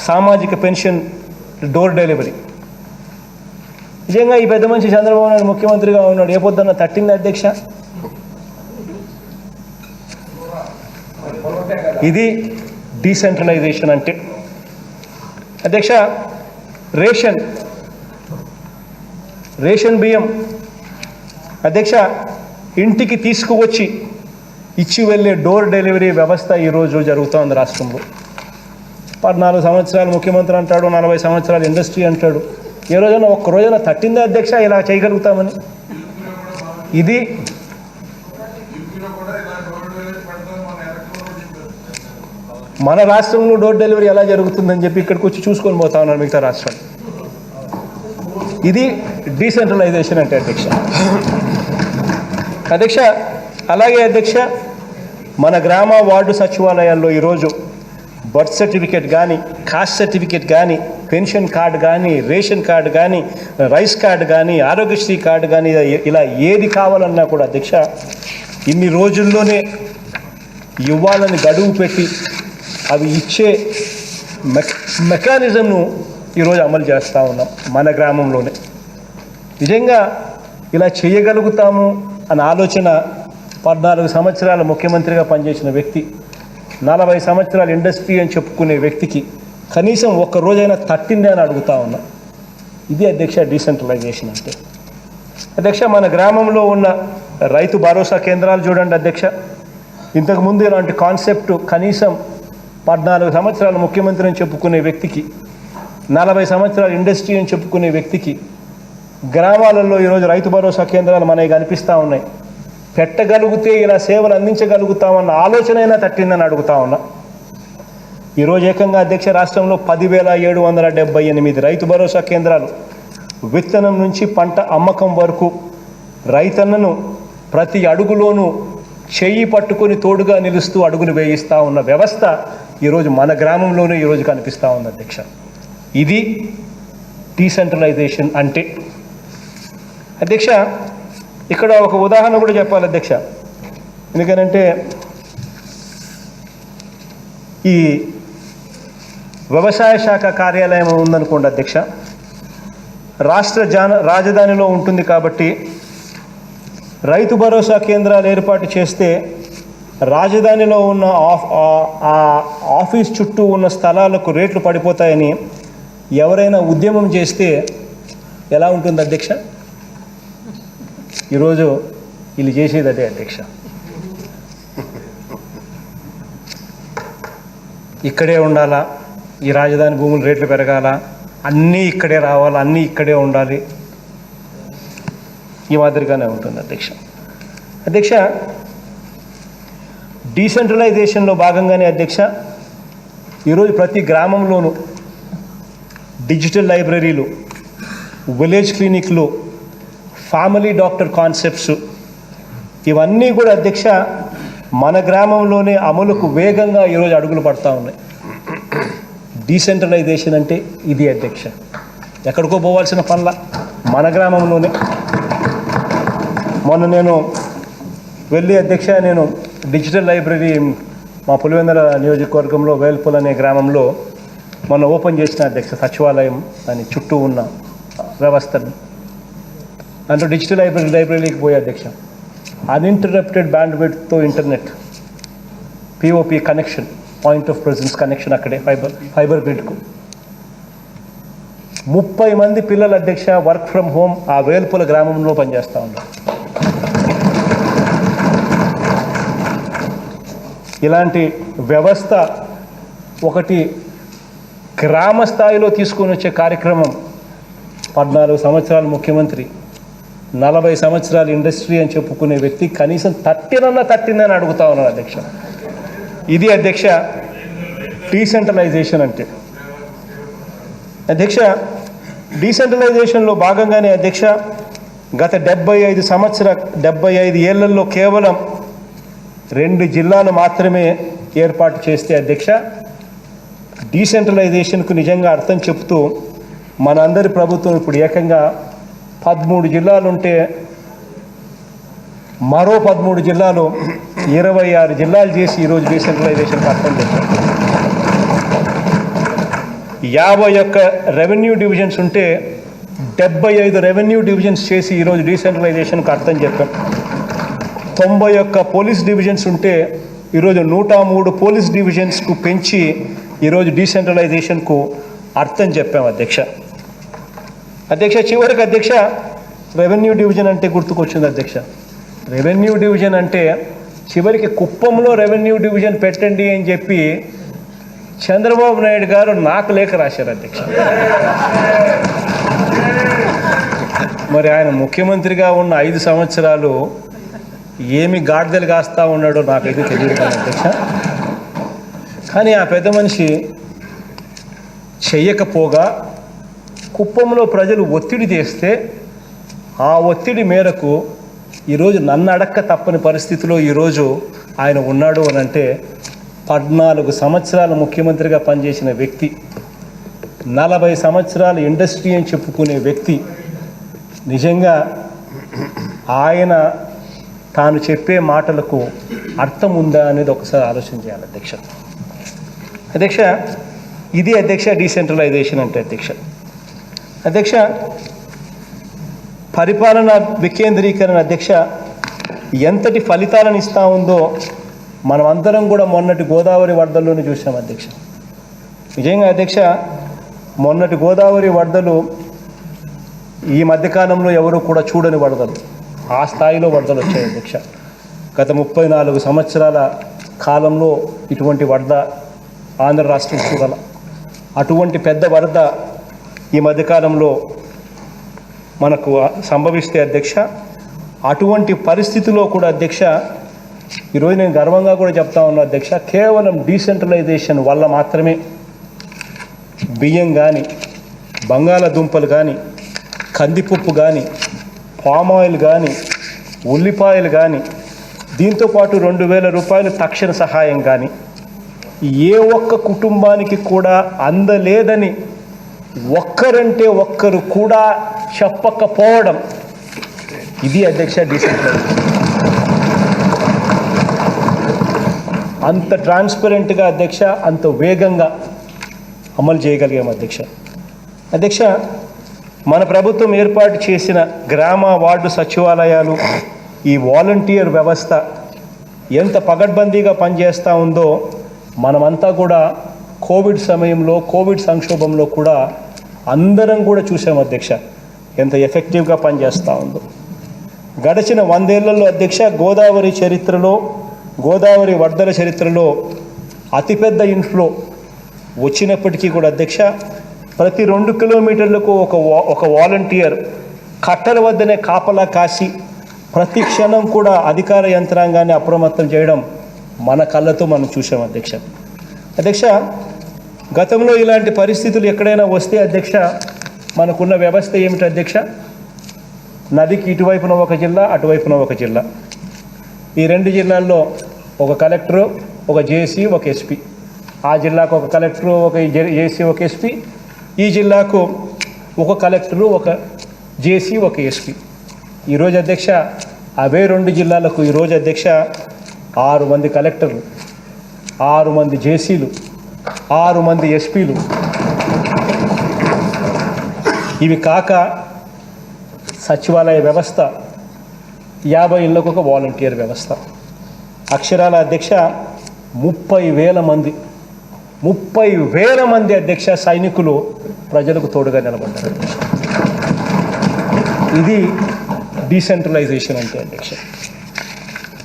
సామాజిక పెన్షన్ డోర్ డెలివరీ. నిజంగా ఈ పెద్ద మనిషి చంద్రబాబు నాయుడు ముఖ్యమంత్రిగా ఉన్నాడు, ఏ పొద్దున్న తట్టింది అధ్యక్ష. ఇది డీసెంట్రలైజేషన్ అంటే అధ్యక్ష. రేషన్ బియ్యం అధ్యక్ష ఇంటికి తీసుకువచ్చి ఇచ్చి వెళ్ళే డోర్ డెలివరీ వ్యవస్థ ఈరోజు జరుగుతోంది రాష్ట్రంలో. 14 సంవత్సరాలు ముఖ్యమంత్రి అంటాడు, 40 సంవత్సరాలు ఇండస్ట్రీ అంటాడు. ఏ రోజైనా ఒక్క రోజైనా తట్టిందే అధ్యక్ష ఇలా చేయగలుగుతామని. ఇది మన రాష్ట్రంలో డోర్ డెలివరీ ఎలా జరుగుతుందని చెప్పి ఇక్కడికి వచ్చి చూసుకొని పోతా ఉన్నారు మిగతా రాష్ట్రాలు. ఇది డీసెంట్రలైజేషన్ అంటే అధ్యక్ష. అలాగే అధ్యక్ష, మన గ్రామ వార్డు సచివాలయాల్లో ఈరోజు బర్త్ సర్టిఫికేట్ కానీ, కాస్ట్ సర్టిఫికేట్ కానీ, పెన్షన్ కార్డు కానీ, రేషన్ కార్డు కానీ, రైస్ కార్డు కానీ, ఆరోగ్యశ్రీ కార్డు కానీ, ఇలా ఏది కావాలన్నా కూడా అధ్యక్ష ఇన్ని రోజుల్లోనే ఇవ్వాలని గడువు పెట్టి అవి ఇచ్చే మెకానిజంను ఈరోజు అమలు చేస్తూ ఉన్నాం మన గ్రామంలోనే. నిజంగా ఇలా చేయగలుగుతాము అన్న ఆలోచన 14 సంవత్సరాల ముఖ్యమంత్రిగా పనిచేసిన వ్యక్తి, 40 సంవత్సరాల ఇండస్ట్రీ అని చెప్పుకునే వ్యక్తికి కనీసం ఒక్క రోజైనా తట్టిందే అని అడుగుతా ఉన్నా. ఇది అధ్యక్ష డీసెంట్రలైజేషన్ అంటే. అధ్యక్ష, మన గ్రామంలో ఉన్న రైతు భరోసా కేంద్రాలు చూడండి అధ్యక్ష. ఇంతకుముందు ఇలాంటి కాన్సెప్ట్ కనీసం 14 సంవత్సరాల ముఖ్యమంత్రి అని చెప్పుకునే వ్యక్తికి, 40 సంవత్సరాల ఇండస్ట్రీ అని చెప్పుకునే వ్యక్తికి గ్రామాలలో ఈరోజు రైతు భరోసా కేంద్రాలు మనకి కనిపిస్తూ ఉన్నాయి. పెట్టగలిగితే ఇలా సేవలు అందించగలుగుతామన్న ఆలోచన అయినా తట్టిందని అడుగుతా ఉన్నా. ఈరోజు ఏకంగా అధ్యక్ష రాష్ట్రంలో 10,778 రైతు భరోసా కేంద్రాలు విత్తనం నుంచి పంట అమ్మకం వరకు రైతన్నను ప్రతి అడుగులోనూ చెయ్యి పట్టుకొని తోడుగా నిలుస్తూ అడుగులు వేయిస్తూ ఉన్న వ్యవస్థ ఈరోజు మన గ్రామంలోనే ఈరోజు కనిపిస్తూ ఉంది అధ్యక్ష. ఇది డీసెంట్రలైజేషన్ అంటే. అధ్యక్ష, ఇక్కడ ఒక ఉదాహరణ కూడా చెప్పాలి అధ్యక్ష. ఎందుకనంటే ఈ వ్యవసాయ శాఖ కార్యాలయం ఉందనుకోండి అధ్యక్ష, రాష్ట్ర రాజధానిలో ఉంటుంది కాబట్టి రైతు భరోసా కేంద్రాలు ఏర్పాటు చేస్తే రాజధానిలో ఉన్న ఆఫీస్ చుట్టూ ఉన్న స్థలాలకు రేట్లు పడిపోతాయని ఎవరైనా ఉద్యమం చేస్తే ఎలా ఉంటుంది అధ్యక్ష? ఈరోజు వీళ్ళు చేసేది అదే అధ్యక్ష. ఇక్కడే ఉండాలా, ఈ రాజధాని భూములు రేట్లు పెరగాల, అన్నీ ఇక్కడే రావాలి, అన్నీ ఇక్కడే ఉండాలి, ఈ మాదిరిగానే ఉంటుంది అధ్యక్ష. అధ్యక్ష, డీసెంట్రలైజేషన్లో భాగంగానే అధ్యక్ష ఈరోజు ప్రతి గ్రామంలోనూ డిజిటల్ లైబ్రరీలు, విలేజ్ క్లినిక్లు, ఫ్యామిలీ డాక్టర్ కాన్సెప్ట్స్ ఇవన్నీ కూడా అధ్యక్ష మన గ్రామంలోనే అమలుకు వేగంగా ఈరోజు అడుగులు పడతా ఉన్నాయి. డీసెంట్రలైజేషన్ అంటే ఇది అధ్యక్ష. ఎక్కడికో పోవాల్సిన పనుల మన గ్రామంలోనే. మొన్న నేను వెళ్ళి అధ్యక్ష నేను డిజిటల్ లైబ్రరీ మా పులివెందుల నియోజకవర్గంలో వేల్పుల్ అనే గ్రామంలో మొన్న ఓపెన్ చేసిన అధ్యక్ష సచివాలయం అని చుట్టూ ఉన్న వ్యవస్థను. దాంట్లో డిజిటల్ లైబ్రరీకి పోయే అధ్యక్ష అన్ఇంటరప్టెడ్ బ్యాండ్విడ్త్తో internet, POP connection, point of presence connection అక్కడే ఫైబర్ గ్రిడ్కు 30 మంది పిల్లలు అధ్యక్ష వర్క్ ఫ్రమ్ హోమ్ ఆ వేల్పుల గ్రామంలో పనిచేస్తూ ఉన్నారు. ఇలాంటి వ్యవస్థ ఒకటి గ్రామ స్థాయిలో తీసుకొని వచ్చే కార్యక్రమం 14 సంవత్సరాల ముఖ్యమంత్రి, 40 సంవత్సరాల ఇండస్ట్రీ అని చెప్పుకునే వ్యక్తి కనీసం తట్టిందని అడుగుతా ఉన్నాను అధ్యక్ష. ఇది అధ్యక్ష డీసెంట్రలైజేషన్ అంటే. అధ్యక్ష, డీసెంట్రలైజేషన్లో భాగంగానే అధ్యక్ష గత 75 ఏళ్లలో కేవలం 2 జిల్లాలు మాత్రమే ఏర్పాటు చేస్తే అధ్యక్ష డీసెంట్రలైజేషన్కు నిజంగా అర్థం చెప్తూ మనందరి ప్రభుత్వం ఇప్పుడు ఏకంగా 13 జిల్లాలుంటే మరో 13 జిల్లాలు 26 జిల్లాలు చేసి ఈరోజు డీసెంట్రలైజేషన్కి అర్థం చెప్పారు. 51 రెవెన్యూ డివిజన్స్ ఉంటే 75 రెవెన్యూ డివిజన్స్ చేసి ఈరోజు డీసెంట్రలైజేషన్కి అర్థం చెప్పాం. 91 పోలీస్ డివిజన్స్ ఉంటే ఈరోజు 103 పోలీస్ డివిజన్స్కు పెంచి ఈరోజు డీసెంట్రలైజేషన్కు అర్థం చెప్పాం అధ్యక్ష. అధ్యక్ష, చివరికి అధ్యక్ష రెవెన్యూ డివిజన్ అంటే గుర్తుకొచ్చింది అధ్యక్ష. రెవెన్యూ డివిజన్ అంటే చివరికి కుప్పంలో రెవెన్యూ డివిజన్ పెట్టండి అని చెప్పి చంద్రబాబు నాయుడు గారు నాకు లేఖ రాశారు అధ్యక్ష. మరి ఆయన ముఖ్యమంత్రిగా ఉన్న 5 సంవత్సరాలు ఏమి గాడిదలు కాస్తా ఉన్నాడో నాకైతే తెలియదు అధ్యక్ష. కానీ ఆ పెద్ద మనిషి చెయ్యకపోగా కుప్పంలో ప్రజలు ఒత్తిడి చేస్తే ఆ ఒత్తిడి మేరకు ఈరోజు నన్ను అడక్క తప్పని పరిస్థితిలో ఈరోజు ఆయన ఉన్నాడు అని అంటే 14 సంవత్సరాలు ముఖ్యమంత్రిగా పనిచేసిన వ్యక్తి, 40 సంవత్సరాలు ఇండస్ట్రీ అని చెప్పుకునే వ్యక్తి, నిజంగా ఆయన తాను చెప్పే మాటలకు అర్థం ఉందా అనేది ఒకసారి ఆలోచన చేయాలి అధ్యక్ష. అధ్యక్ష, ఇది అధ్యక్ష డీసెంట్రలైజేషన్ అంటే అధ్యక్ష పరిపాలన వికేంద్రీకరణ అధ్యక్ష ఎంతటి ఫలితాలను ఇస్తూ ఉందో మనం అందరం కూడా మొన్నటి గోదావరి వరదల్లోనే చూసాం అధ్యక్ష. నిజంగా అధ్యక్ష మొన్నటి గోదావరి వరదలు ఈ మధ్యకాలంలో ఎవరు కూడా చూడని వరదలు, ఆ స్థాయిలో వరదలు వచ్చాయి అధ్యక్ష. గత 34 సంవత్సరాల కాలంలో ఇటువంటి వరద ఆంధ్ర రాష్ట్రం చూడాల. అటువంటి పెద్ద వరద ఈ మధ్యకాలంలో మనకు సంభవిస్తే అధ్యక్ష, అటువంటి పరిస్థితిలో కూడా అధ్యక్ష ఈరోజు నేను గర్వంగా కూడా చెప్తా ఉన్నా అధ్యక్ష, కేవలం డీసెంట్రలైజేషన్ వల్ల మాత్రమే బియ్యం కానీ, బంగాళాదుంపలు కానీ, కందిపప్పు కానీ, పామ్ ఆయిల్ కానీ, ఉల్లిపాయలు కానీ, దీంతోపాటు 2000 రూపాయలు తక్షణ సహాయం కానీ ఏ ఒక్క కుటుంబానికి కూడా అందలేదని ఒక్కరంటే ఒక్కరు కూడా చెప్పకపోవడం, ఇది అధ్యక్ష డీసెంట్రలైజేషన్. అంత ట్రాన్స్పరెంట్గా అధ్యక్ష, అంత వేగంగా అమలు చేయగలిగాం అధ్యక్ష. మన ప్రభుత్వం ఏర్పాటు చేసిన గ్రామ వార్డు సచివాలయాలు, ఈ వాలంటీర్ వ్యవస్థ ఎంత పగడ్బందీగా పనిచేస్తూ ఉందో మనమంతా కూడా కోవిడ్ సమయంలో, కోవిడ్ సంక్షోభంలో కూడా అందరం కూడా చూసాం అధ్యక్ష, ఎంత ఎఫెక్టివ్గా పనిచేస్తూ ఉందో. గడిచిన 100 ఏళ్లలో అధ్యక్ష గోదావరి చరిత్రలో, గోదావరి వరదల చరిత్రలో అతిపెద్ద ఇన్ఫ్లో వచ్చినప్పటికీ కూడా అధ్యక్ష ప్రతి 2 కిలోమీటర్లకు ఒక వాలంటీర్ కట్టల వద్దనే కాపలా కాసి ప్రతి క్షణం కూడా అధికార యంత్రాంగాన్ని అప్రమత్తం చేయడం మన కళ్ళతో మనం చూసాం అధ్యక్ష. గతంలో ఇలాంటి పరిస్థితులు ఎక్కడైనా వస్తే అధ్యక్ష మనకున్న వ్యవస్థ ఏమిటి అధ్యక్ష? నదికి ఇటువైపున ఒక జిల్లా, అటువైపున ఒక జిల్లా. ఈ 2 జిల్లాల్లో ఒక కలెక్టరు, ఒక జేసీ, ఒక ఎస్పీ. ఆ జిల్లాకు ఒక కలెక్టరు, ఒక జేసీ, ఒక ఎస్పీ. ఈ జిల్లాకు ఒక కలెక్టరు, ఒక జేసీ, ఒక ఎస్పీ. ఈరోజు అధ్యక్ష అవే 2 జిల్లాలకు ఈరోజు అధ్యక్ష 6 మంది కలెక్టర్లు, 6 మంది జేసీలు, 6 మంది ఎస్పీలు. ఇవి కాక సచివాలయ వ్యవస్థ, 50 ఇళ్లకు ఒక వాలంటీర్ వ్యవస్థ. అక్షరాల అధ్యక్ష 30,000 మంది, 30,000 మంది అధ్యక్ష సైనికులు ప్రజలకు తోడుగా నిలబడ్డారు. ఇది డీసెంట్రలైజేషన్ అంటే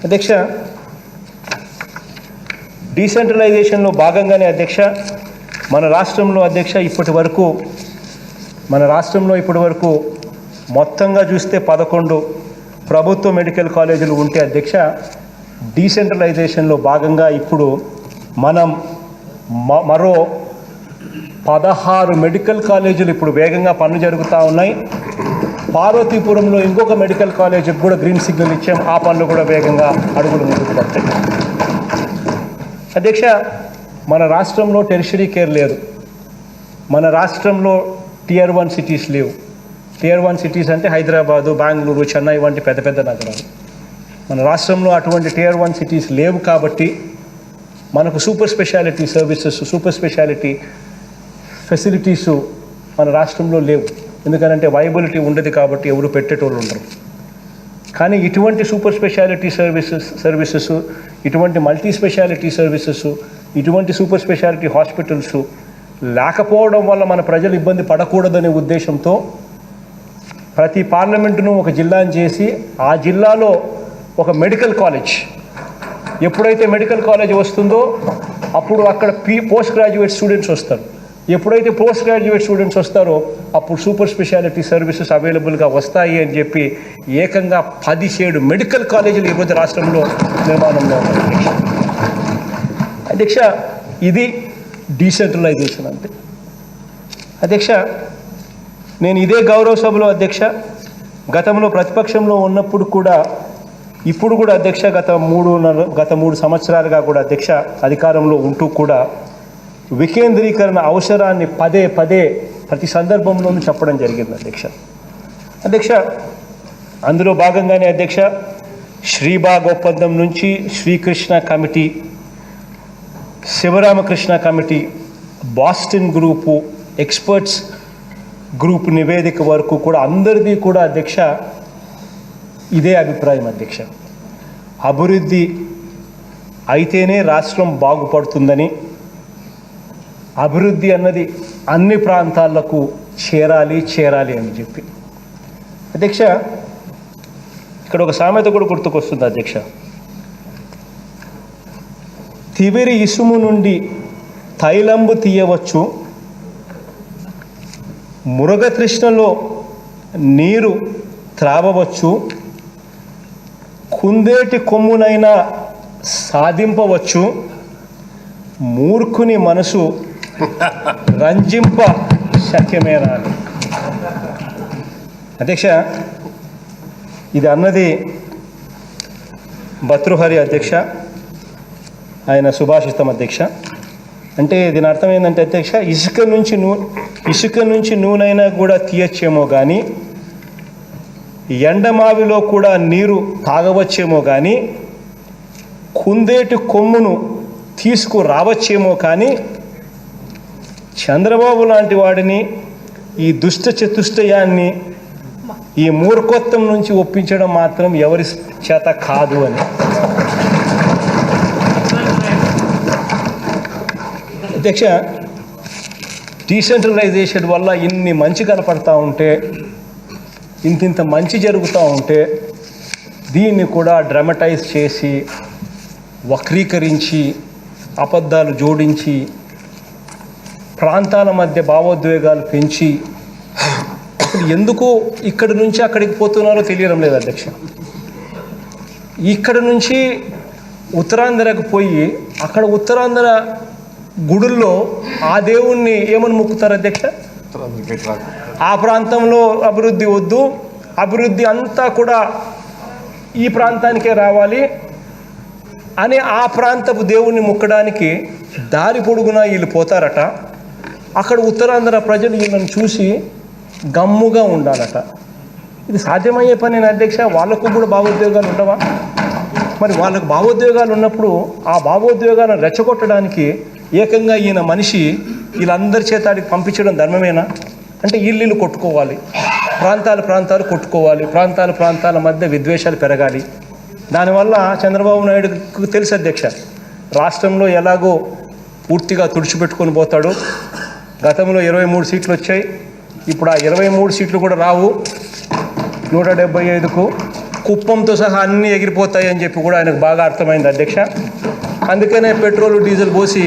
అధ్యక్ష. డీసెంట్రలైజేషన్లో భాగంగానే అధ్యక్ష మన రాష్ట్రంలో ఇప్పటి వరకు మొత్తంగా చూస్తే 11 ప్రభుత్వ మెడికల్ కాలేజీలు ఉంటే అధ్యక్ష డీసెంట్రలైజేషన్లో భాగంగా ఇప్పుడు మనం మరో 16 మెడికల్ కాలేజీలు ఇప్పుడు వేగంగా పనులు జరుగుతూ ఉన్నాయి. పార్వతీపురంలో ఇంకొక మెడికల్ కాలేజీకి కూడా గ్రీన్ సిగ్నల్ ఇచ్చాం. ఆ పనులు కూడా వేగంగా అడుగులు ముందుకు పడతాయి అధ్యక్ష. మన రాష్ట్రంలో టెరిషరీ కేర్ లేదు. మన రాష్ట్రంలో Tier 1 సిటీస్ లేవు. Tier 1 సిటీస్ అంటే హైదరాబాదు, బెంగళూరు, చెన్నై వంటి పెద్ద పెద్ద నగరాలు. మన రాష్ట్రంలో అటువంటి Tier 1 సిటీస్ లేవు కాబట్టి మనకు super speciality services, super speciality facilities మన రాష్ట్రంలో లేవు. ఎందుకంటే వైబిలిటీ ఉండదు కాబట్టి ఎవరు పెట్టేటోళ్ళు ఉండరు. కానీ ఇటువంటి సూపర్ స్పెషాలిటీ సర్వీసెస్, ఇటువంటి మల్టీ స్పెషాలిటీ సర్వీసెస్, ఇటువంటి సూపర్ స్పెషాలిటీ హాస్పిటల్స్ లేకపోవడం వల్ల మన ప్రజలు ఇబ్బంది పడకూడదనే ఉద్దేశంతో ప్రతి పార్లమెంటును ఒక జిల్లాను చేసి ఆ జిల్లాలో ఒక మెడికల్ కాలేజ్, ఎప్పుడైతే మెడికల్ కాలేజ్ వస్తుందో అప్పుడు అక్కడ పోస్ట్ గ్రాడ్యుయేట్ స్టూడెంట్స్ వస్తారు. ఎప్పుడైతే పోస్ట్ గ్రాడ్యుయేట్ స్టూడెంట్స్ వస్తారో అప్పుడు సూపర్ స్పెషాలిటీ సర్వీసెస్ అవైలబుల్గా వస్తాయి అని చెప్పి ఏకంగా 17 మెడికల్ కాలేజీలు ఈరోజు రాష్ట్రంలో నిర్మాణంలో ఉన్నాయి అధ్యక్ష. ఇది డీసెంట్రలైజేషన్ అంటే అధ్యక్ష. నేను ఇదే గౌరవ సభలో అధ్యక్ష గతంలో ప్రతిపక్షంలో ఉన్నప్పుడు కూడా ఇప్పుడు కూడా అధ్యక్ష గత మూడు సంవత్సరాలుగా కూడా అధ్యక్ష అధికారంలో ఉంటూ కూడా వికేంద్రీకరణ అవసరాన్ని పదే ప్రతి సందర్భంలోనూ చెప్పడం జరిగింది అధ్యక్ష. అందులో భాగంగానే అధ్యక్ష శ్రీబాగ్ ఒప్పందం నుంచి Srikrishna committee, Sivaramakrishna committee, Boston group, experts group నివేదిక వరకు కూడా అందరిది కూడా అధ్యక్ష ఇదే అభిప్రాయం అధ్యక్ష. అభివృద్ధి అయితేనే రాష్ట్రం బాగుపడుతుందని, అభివృద్ధి అన్నది అన్ని ప్రాంతాలకు చేరాలి అని చెప్పి అధ్యక్ష. ఇక్కడ ఒక సామెత కూడా గుర్తుకొస్తుంది అధ్యక్ష. తివిరి ఇసుము నుండి తైలంబు తీయవచ్చు, మురగతృష్ణలో నీరు త్రావవచ్చు, కుందేటి కొమ్మునైనా సాధింపవచ్చు, మూర్ఖుని మనసు రంజింప శక్యమేనా అని అధ్యక్ష. ఇది అన్నది భర్తృహరి అధ్యక్ష, ఆయన సుభాషితం అధ్యక్ష. అంటే దీని అర్థం ఏంటంటే అధ్యక్ష, ఇసుక నుంచి నూనెైనా కూడా తీయచ్చేమో కానీ, ఎండమావిలో కూడా నీరు తాగవచ్చేమో కానీ, కుందేటి కొమ్మును తీసుకురావచ్చేమో కానీ, చంద్రబాబు లాంటి వాడిని ఈ దుష్ట చతుష్టయాన్ని, ఈ మూర్ఖత్వం నుంచి ఒప్పించడం మాత్రం ఎవరి చేత కాదు అని అధ్యక్ష. డీసెంట్రలైజేషన్ వల్ల ఇన్ని మంచి కనపడతా ఉంటే, ఇంత మంచి జరుగుతూ ఉంటే, దీన్ని కూడా డ్రామటైజ్ చేసి, వక్రీకరించి, అబద్ధాలు జోడించి, ప్రాంతాల మధ్య భావోద్వేగాలు పెంచి, అసలు ఎందుకు ఇక్కడి నుంచి అక్కడికి పోతున్నారో తెలియడం లేదు అధ్యక్ష. ఇక్కడ నుంచి ఉత్తరాంధ్రకు పోయి అక్కడ ఉత్తరాంధ్ర గుడుల్లో ఆ దేవుణ్ణి ఏమని మొక్కుతారు అధ్యక్ష? ఆ ప్రాంతంలో అభివృద్ధి వద్దు, అభివృద్ధి అంతా కూడా ఈ ప్రాంతానికే రావాలి అని ఆ ప్రాంతపు దేవుణ్ణి మొక్కడానికి దారి పొడుగునా వీళ్ళు పోతారట. అక్కడ ఉత్తరాంధ్ర ప్రజలు వీళ్ళని చూసి గమ్ముగా ఉండాలట. ఇది సాధ్యమయ్యే పని అధ్యక్ష. వాళ్ళకు కూడా భావోద్వేగాలు ఉండవా? మరి వాళ్ళకు భావోద్వేగాలు ఉన్నప్పుడు ఆ భావోద్వేగాలను రెచ్చగొట్టడానికి ఏకంగా ఈయన మనిషి వీళ్ళందరి చేతాడికి పంపించడం ధర్మమేనా? అంటే ఇల్లు కొట్టుకోవాలి, ప్రాంతాలు కొట్టుకోవాలి, ప్రాంతాల మధ్య విద్వేషాలు పెరగాలి. దానివల్ల చంద్రబాబు నాయుడుకు తెలుసు అధ్యక్ష, రాష్ట్రంలో ఎలాగో పూర్తిగా తుడిచిపెట్టుకొని పోతాడు. గతంలో 23 సీట్లు వచ్చాయి, ఇప్పుడు ఆ 23 సీట్లు కూడా రావు. 175కు కుప్పంతో సహా అన్నీ ఎగిరిపోతాయి అని చెప్పి కూడా ఆయనకు బాగా అర్థమైంది అధ్యక్ష. అందుకనే పెట్రోల్ డీజిల్ పోసి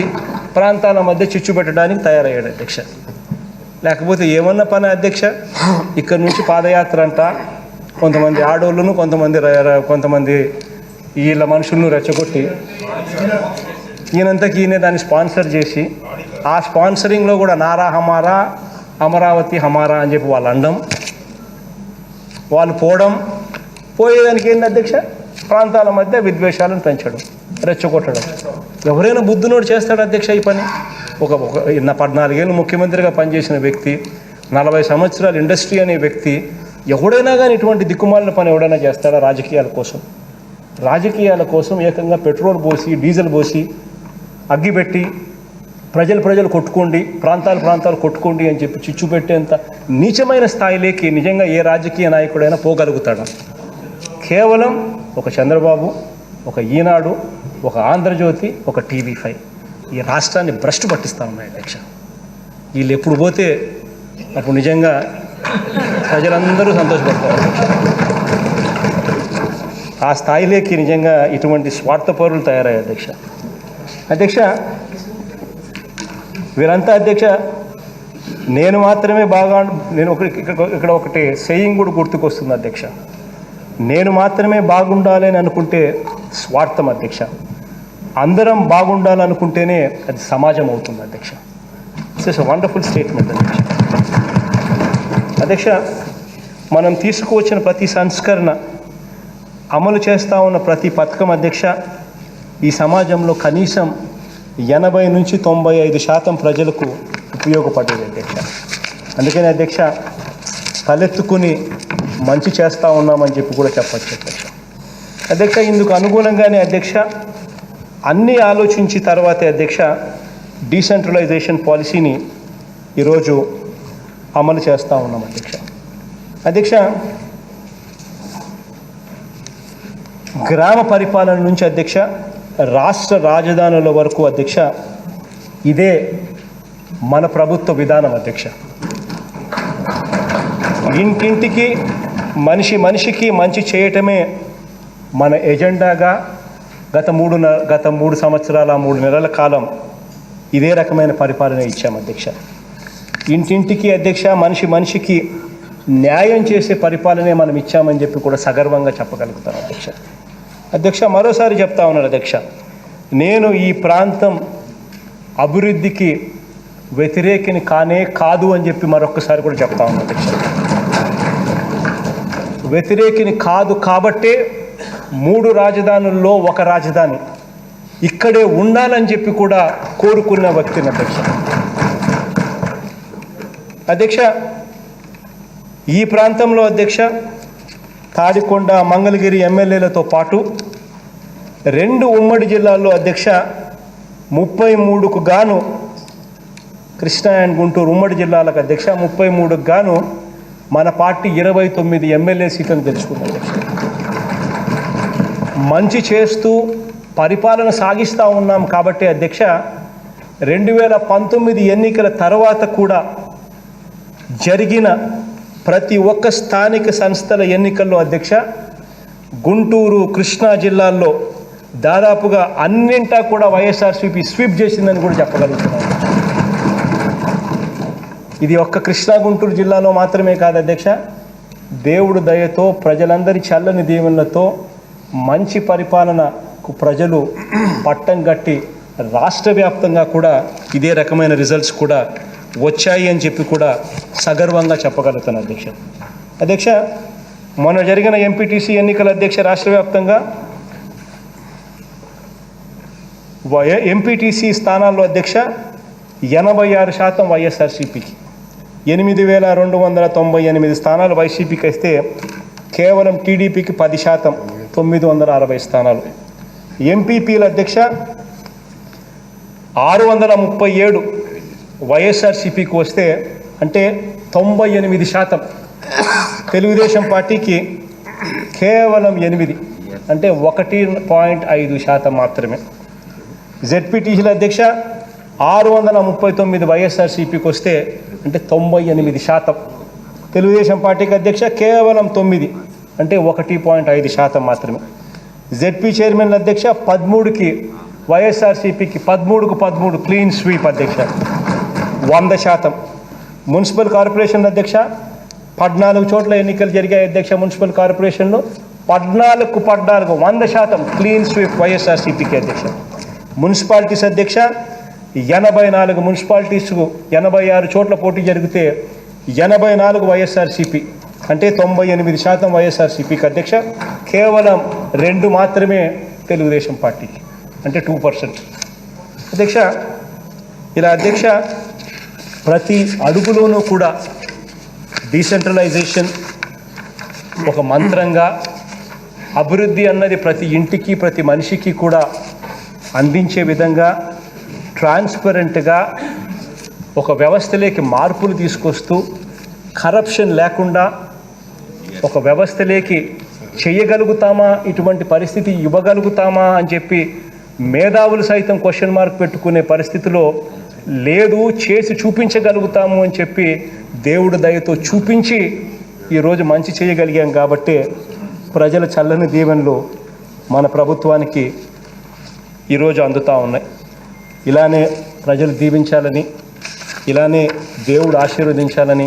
ప్రాంతాల మధ్య చిచ్చు పెట్టడానికి తయారయ్యాడు అధ్యక్ష. లేకపోతే ఏమన్నా పని అధ్యక్ష? ఇక్కడ నుంచి పాదయాత్ర అంట, కొంతమంది ఆడోళ్ళను కొంతమంది వీళ్ళ మనుషులను రెచ్చగొట్టి ఈయనంతకీయనే దాన్ని స్పాన్సర్ చేసి, ఆ స్పాన్సరింగ్లో కూడా నారా హమారా, అమరావతి హమారా అని చెప్పి వాళ్ళు అనడం, వాళ్ళు పోయేదానికి ఏంటి అధ్యక్ష? ప్రాంతాల మధ్య విద్వేషాలను పెంచడం, రెచ్చగొట్టడం. ఎవరైనా బుద్ధునోడు చేస్తాడు అధ్యక్ష ఈ పని? ఒక 14 ఏళ్ళు ముఖ్యమంత్రిగా పనిచేసిన వ్యక్తి, 40 సంవత్సరాలు ఇండస్ట్రీ అనే వ్యక్తి, ఎవడైనా కానీ ఇటువంటి దిక్కుమాలిన పని ఎవడైనా చేస్తాడా? రాజకీయాల కోసం ఏకంగా పెట్రోల్ పోసి, డీజిల్ పోసి, అగ్గిపెట్టి ప్రజలు కొట్టుకోండి, ప్రాంతాలు కొట్టుకోండి అని చెప్పి చిచ్చు పెట్టేంత నీచమైన స్థాయిలోకి నిజంగా ఏ రాజకీయ నాయకుడైనా పోగలుగుతాడా? కేవలం ఒక చంద్రబాబు, ఒక ఈనాడు, ఒక ఆంధ్రజ్యోతి, ఒక TV5 ఈ రాష్ట్రాన్ని భ్రష్టు పట్టిస్తా ఉన్నాయి అధ్యక్ష. వీళ్ళు ఎప్పుడు పోతే అప్పుడు నిజంగా ప్రజలందరూ సంతోషపడతారు. ఆ స్థాయిలోకి నిజంగా ఇటువంటి స్వార్థపరులు తయారయ్యారు అధ్యక్ష. వీరంతా అధ్యక్ష నేను మాత్రమే ఇక్కడ ఒకటి సేయింగ్ కూడా గుర్తుకొస్తుంది అధ్యక్ష. నేను మాత్రమే బాగుండాలి అని అనుకుంటే స్వార్థం అధ్యక్ష. అందరం బాగుండాలనుకుంటేనే అది సమాజం అవుతుంది అధ్యక్ష. ఇట్స్ వండర్ఫుల్ స్టేట్మెంట్ అధ్యక్ష. మనం తీసుకువచ్చిన ప్రతి సంస్కరణ అమలు చేస్తూ ఉన్న ప్రతి పథకం అధ్యక్ష ఈ సమాజంలో కనీసం 80 నుంచి 95% ప్రజలకు ఉపయోగపడేది అధ్యక్ష. అందుకని అధ్యక్ష తలెత్తుకుని మంచి చేస్తూ ఉన్నామని చెప్పి కూడా చెప్పచ్చు అధ్యక్ష. అధ్యక్ష ఇందుకు అనుగుణంగానే అధ్యక్ష అన్నీ ఆలోచించి తర్వాతే అధ్యక్ష డీసెంట్రలైజేషన్ పాలసీని ఈరోజు అమలు చేస్తూ ఉన్నాం అధ్యక్ష. అధ్యక్ష గ్రామ పరిపాలన నుంచి అధ్యక్ష రాష్ట్ర రాజధానుల వరకు అధ్యక్ష ఇదే మన ప్రభుత్వ విధానం అధ్యక్ష. ఇంటింటికి మనిషికి మంచి చేయటమే మన ఎజెండాగా గత 3 సంవత్సరాల 3 నెలల కాలం ఇదే రకమైన పరిపాలన ఇచ్చాం అధ్యక్ష. ఇంటింటికి అధ్యక్ష మనిషికి న్యాయం చేసే పరిపాలనే మనం ఇచ్చామని చెప్పి కూడా సగర్వంగా చెప్పగలుగుతాం అధ్యక్ష. అధ్యక్ష మరోసారి చెప్తా ఉన్నాను అధ్యక్ష, నేను ఈ ప్రాంతం అభివృద్ధికి వ్యతిరేకిని కాదు అని చెప్పి మరొకసారి కూడా చెప్తా ఉన్నాను అధ్యక్ష. వ్యతిరేకిని కాదు కాబట్టే 3 రాజధానుల్లో ఒక రాజధాని ఇక్కడే ఉండాలని చెప్పి కూడా కోరుకున్న వ్యక్తిని అధ్యక్ష. అధ్యక్ష ఈ ప్రాంతంలో అధ్యక్ష తాడికొండ మంగళగిరి ఎమ్మెల్యేలతో పాటు 2 ఉమ్మడి జిల్లాల్లో అధ్యక్ష 33కు గాను కృష్ణా అండ్ గుంటూరు ఉమ్మడి జిల్లాలకు అధ్యక్ష 33కు గాను మన పార్టీ 29 ఎమ్మెల్యే సీట్లను గెలుచుకుంది అధ్యక్ష. మంచి చేస్తూ పరిపాలన సాగిస్తూ ఉన్నాం కాబట్టి అధ్యక్ష 2019 ఎన్నికల తర్వాత కూడా జరిగిన ప్రతి ఒక్క స్థానిక సంస్థల ఎన్నికల్లో అధ్యక్ష గుంటూరు కృష్ణా జిల్లాల్లో దాదాపుగా అన్నింటా కూడా వైఎస్ఆర్సీపీ స్వీప్ చేసిందని కూడా చెప్పగలుగుతున్నాను. ఇది ఒక్క కృష్ణా గుంటూరు జిల్లాలో మాత్రమే కాదు అధ్యక్ష, దేవుడు దయతో ప్రజలందరి చల్లని దీవెనలతో మంచి పరిపాలనకు ప్రజలు పట్టం కట్టి రాష్ట్ర వ్యాప్తంగా కూడా ఇదే రకమైన రిజల్ట్స్ కూడా వచ్చాయి అని చెప్పి కూడా సగర్వంగా చెప్పగలుగుతాను అధ్యక్ష. అధ్యక్ష మొన్న జరిగిన ఎంపీటీసీ ఎన్నికల అధ్యక్ష రాష్ట్ర వ్యాప్తంగా ఎంపీటీసీ స్థానాల్లో అధ్యక్ష 86% వైఎస్ఆర్సీపీకి, 8,298 స్థానాలు వైసీపీకి ఇస్తే కేవలం టీడీపీకి 10%, 960 స్థానాలు. ఎంపీపీల అధ్యక్ష 637 వైఎస్ఆర్సీపీకి వస్తే అంటే 98%, తెలుగుదేశం పార్టీకి కేవలం 8 అంటే 1.5% మాత్రమే. జెడ్పీటీసీల అధ్యక్ష 639 వైఎస్ఆర్సీపీకి వస్తే అంటే 98%, తెలుగుదేశం పార్టీకి అధ్యక్ష కేవలం 9 అంటే 1.5% మాత్రమే. జెడ్పీ చైర్మన్ల అధ్యక్ష 13కి వైఎస్ఆర్సీపీకి 13 క్లీన్ స్వీప్ అధ్యక్ష 100%. మున్సిపల్ కార్పొరేషన్ల అధ్యక్ష 14 చోట్ల ఎన్నికలు జరిగాయి అధ్యక్ష. మున్సిపల్ కార్పొరేషన్లో 14కు 100% క్లీన్ స్వీప్ వైఎస్ఆర్సీపీకి అధ్యక్ష. మున్సిపాలిటీస్ అధ్యక్ష 84 మున్సిపాలిటీస్కు 86 చోట్ల పోటీ జరిగితే 84 వైఎస్ఆర్సీపీ అంటే 98% వైఎస్ఆర్సీపీకి అధ్యక్ష, కేవలం 2 మాత్రమే తెలుగుదేశం పార్టీకి అంటే 2%. అధ్యక్ష ఇలా అధ్యక్ష ప్రతి అడుగులోనూ కూడా డీసెంట్రలైజేషన్ ఒక మంత్రంగా, అభివృద్ధి అన్నది ప్రతి ఇంటికి ప్రతి మనిషికి కూడా అందించే విధంగా ట్రాన్స్పరెంట్గా ఒక వ్యవస్థలోకి మార్పులు తీసుకొస్తూ కరప్షన్ లేకుండా ఒక వ్యవస్థలోకి చేయగలుగుతామా, ఇటువంటి పరిస్థితి ఇవ్వగలుగుతామా అని చెప్పి మేధావులు సైతం క్వశ్చన్ మార్క్ పెట్టుకునే పరిస్థితిలో లేదు, చేసి చూపించగలుగుతాము అని చెప్పి దేవుడు దయతో చూపించి ఈరోజు మంచి చేయగలిగాం. కాబట్టి ప్రజల చల్లని దీవెనలు మన ప్రభుత్వానికి ఈరోజు అందుతూ ఉన్నాయి. ఇలానే ప్రజలు దీవించాలని, ఇలానే దేవుడు ఆశీర్వదించాలని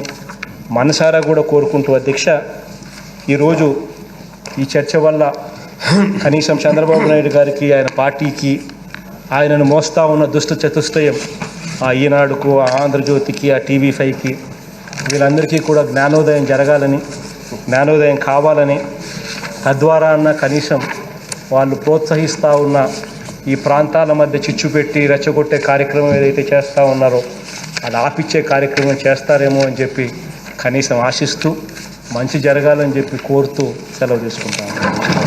మనసారా కూడా కోరుకుంటూ అధ్యక్ష ఈరోజు ఈ చర్చ వల్ల కనీసం చంద్రబాబు నాయుడు గారికి, ఆయన పార్టీకి, ఆయనను మోస్తూ ఉన్న దుష్ట చతుష్టయం ఆ ఈనాడుకు, ఆ ఆంధ్రజ్యోతికి, ఆ TV5కి వీళ్ళందరికీ కూడా జ్ఞానోదయం జరగాలని, జ్ఞానోదయం కావాలని తద్వారా అన్న కనీసం వాళ్ళు ప్రోత్సహిస్తూ ఉన్న ఈ ప్రాంతాల మధ్య చిచ్చు పెట్టి రెచ్చగొట్టే కార్యక్రమం ఏదైతే చేస్తూ ఉన్నారో అది ఆపిచ్చే కార్యక్రమం చేస్తారేమో అని చెప్పి కనీసం ఆశిస్తూ మంచి జరగాలని చెప్పి కోరుతూ సెలవు తీసుకుంటాను.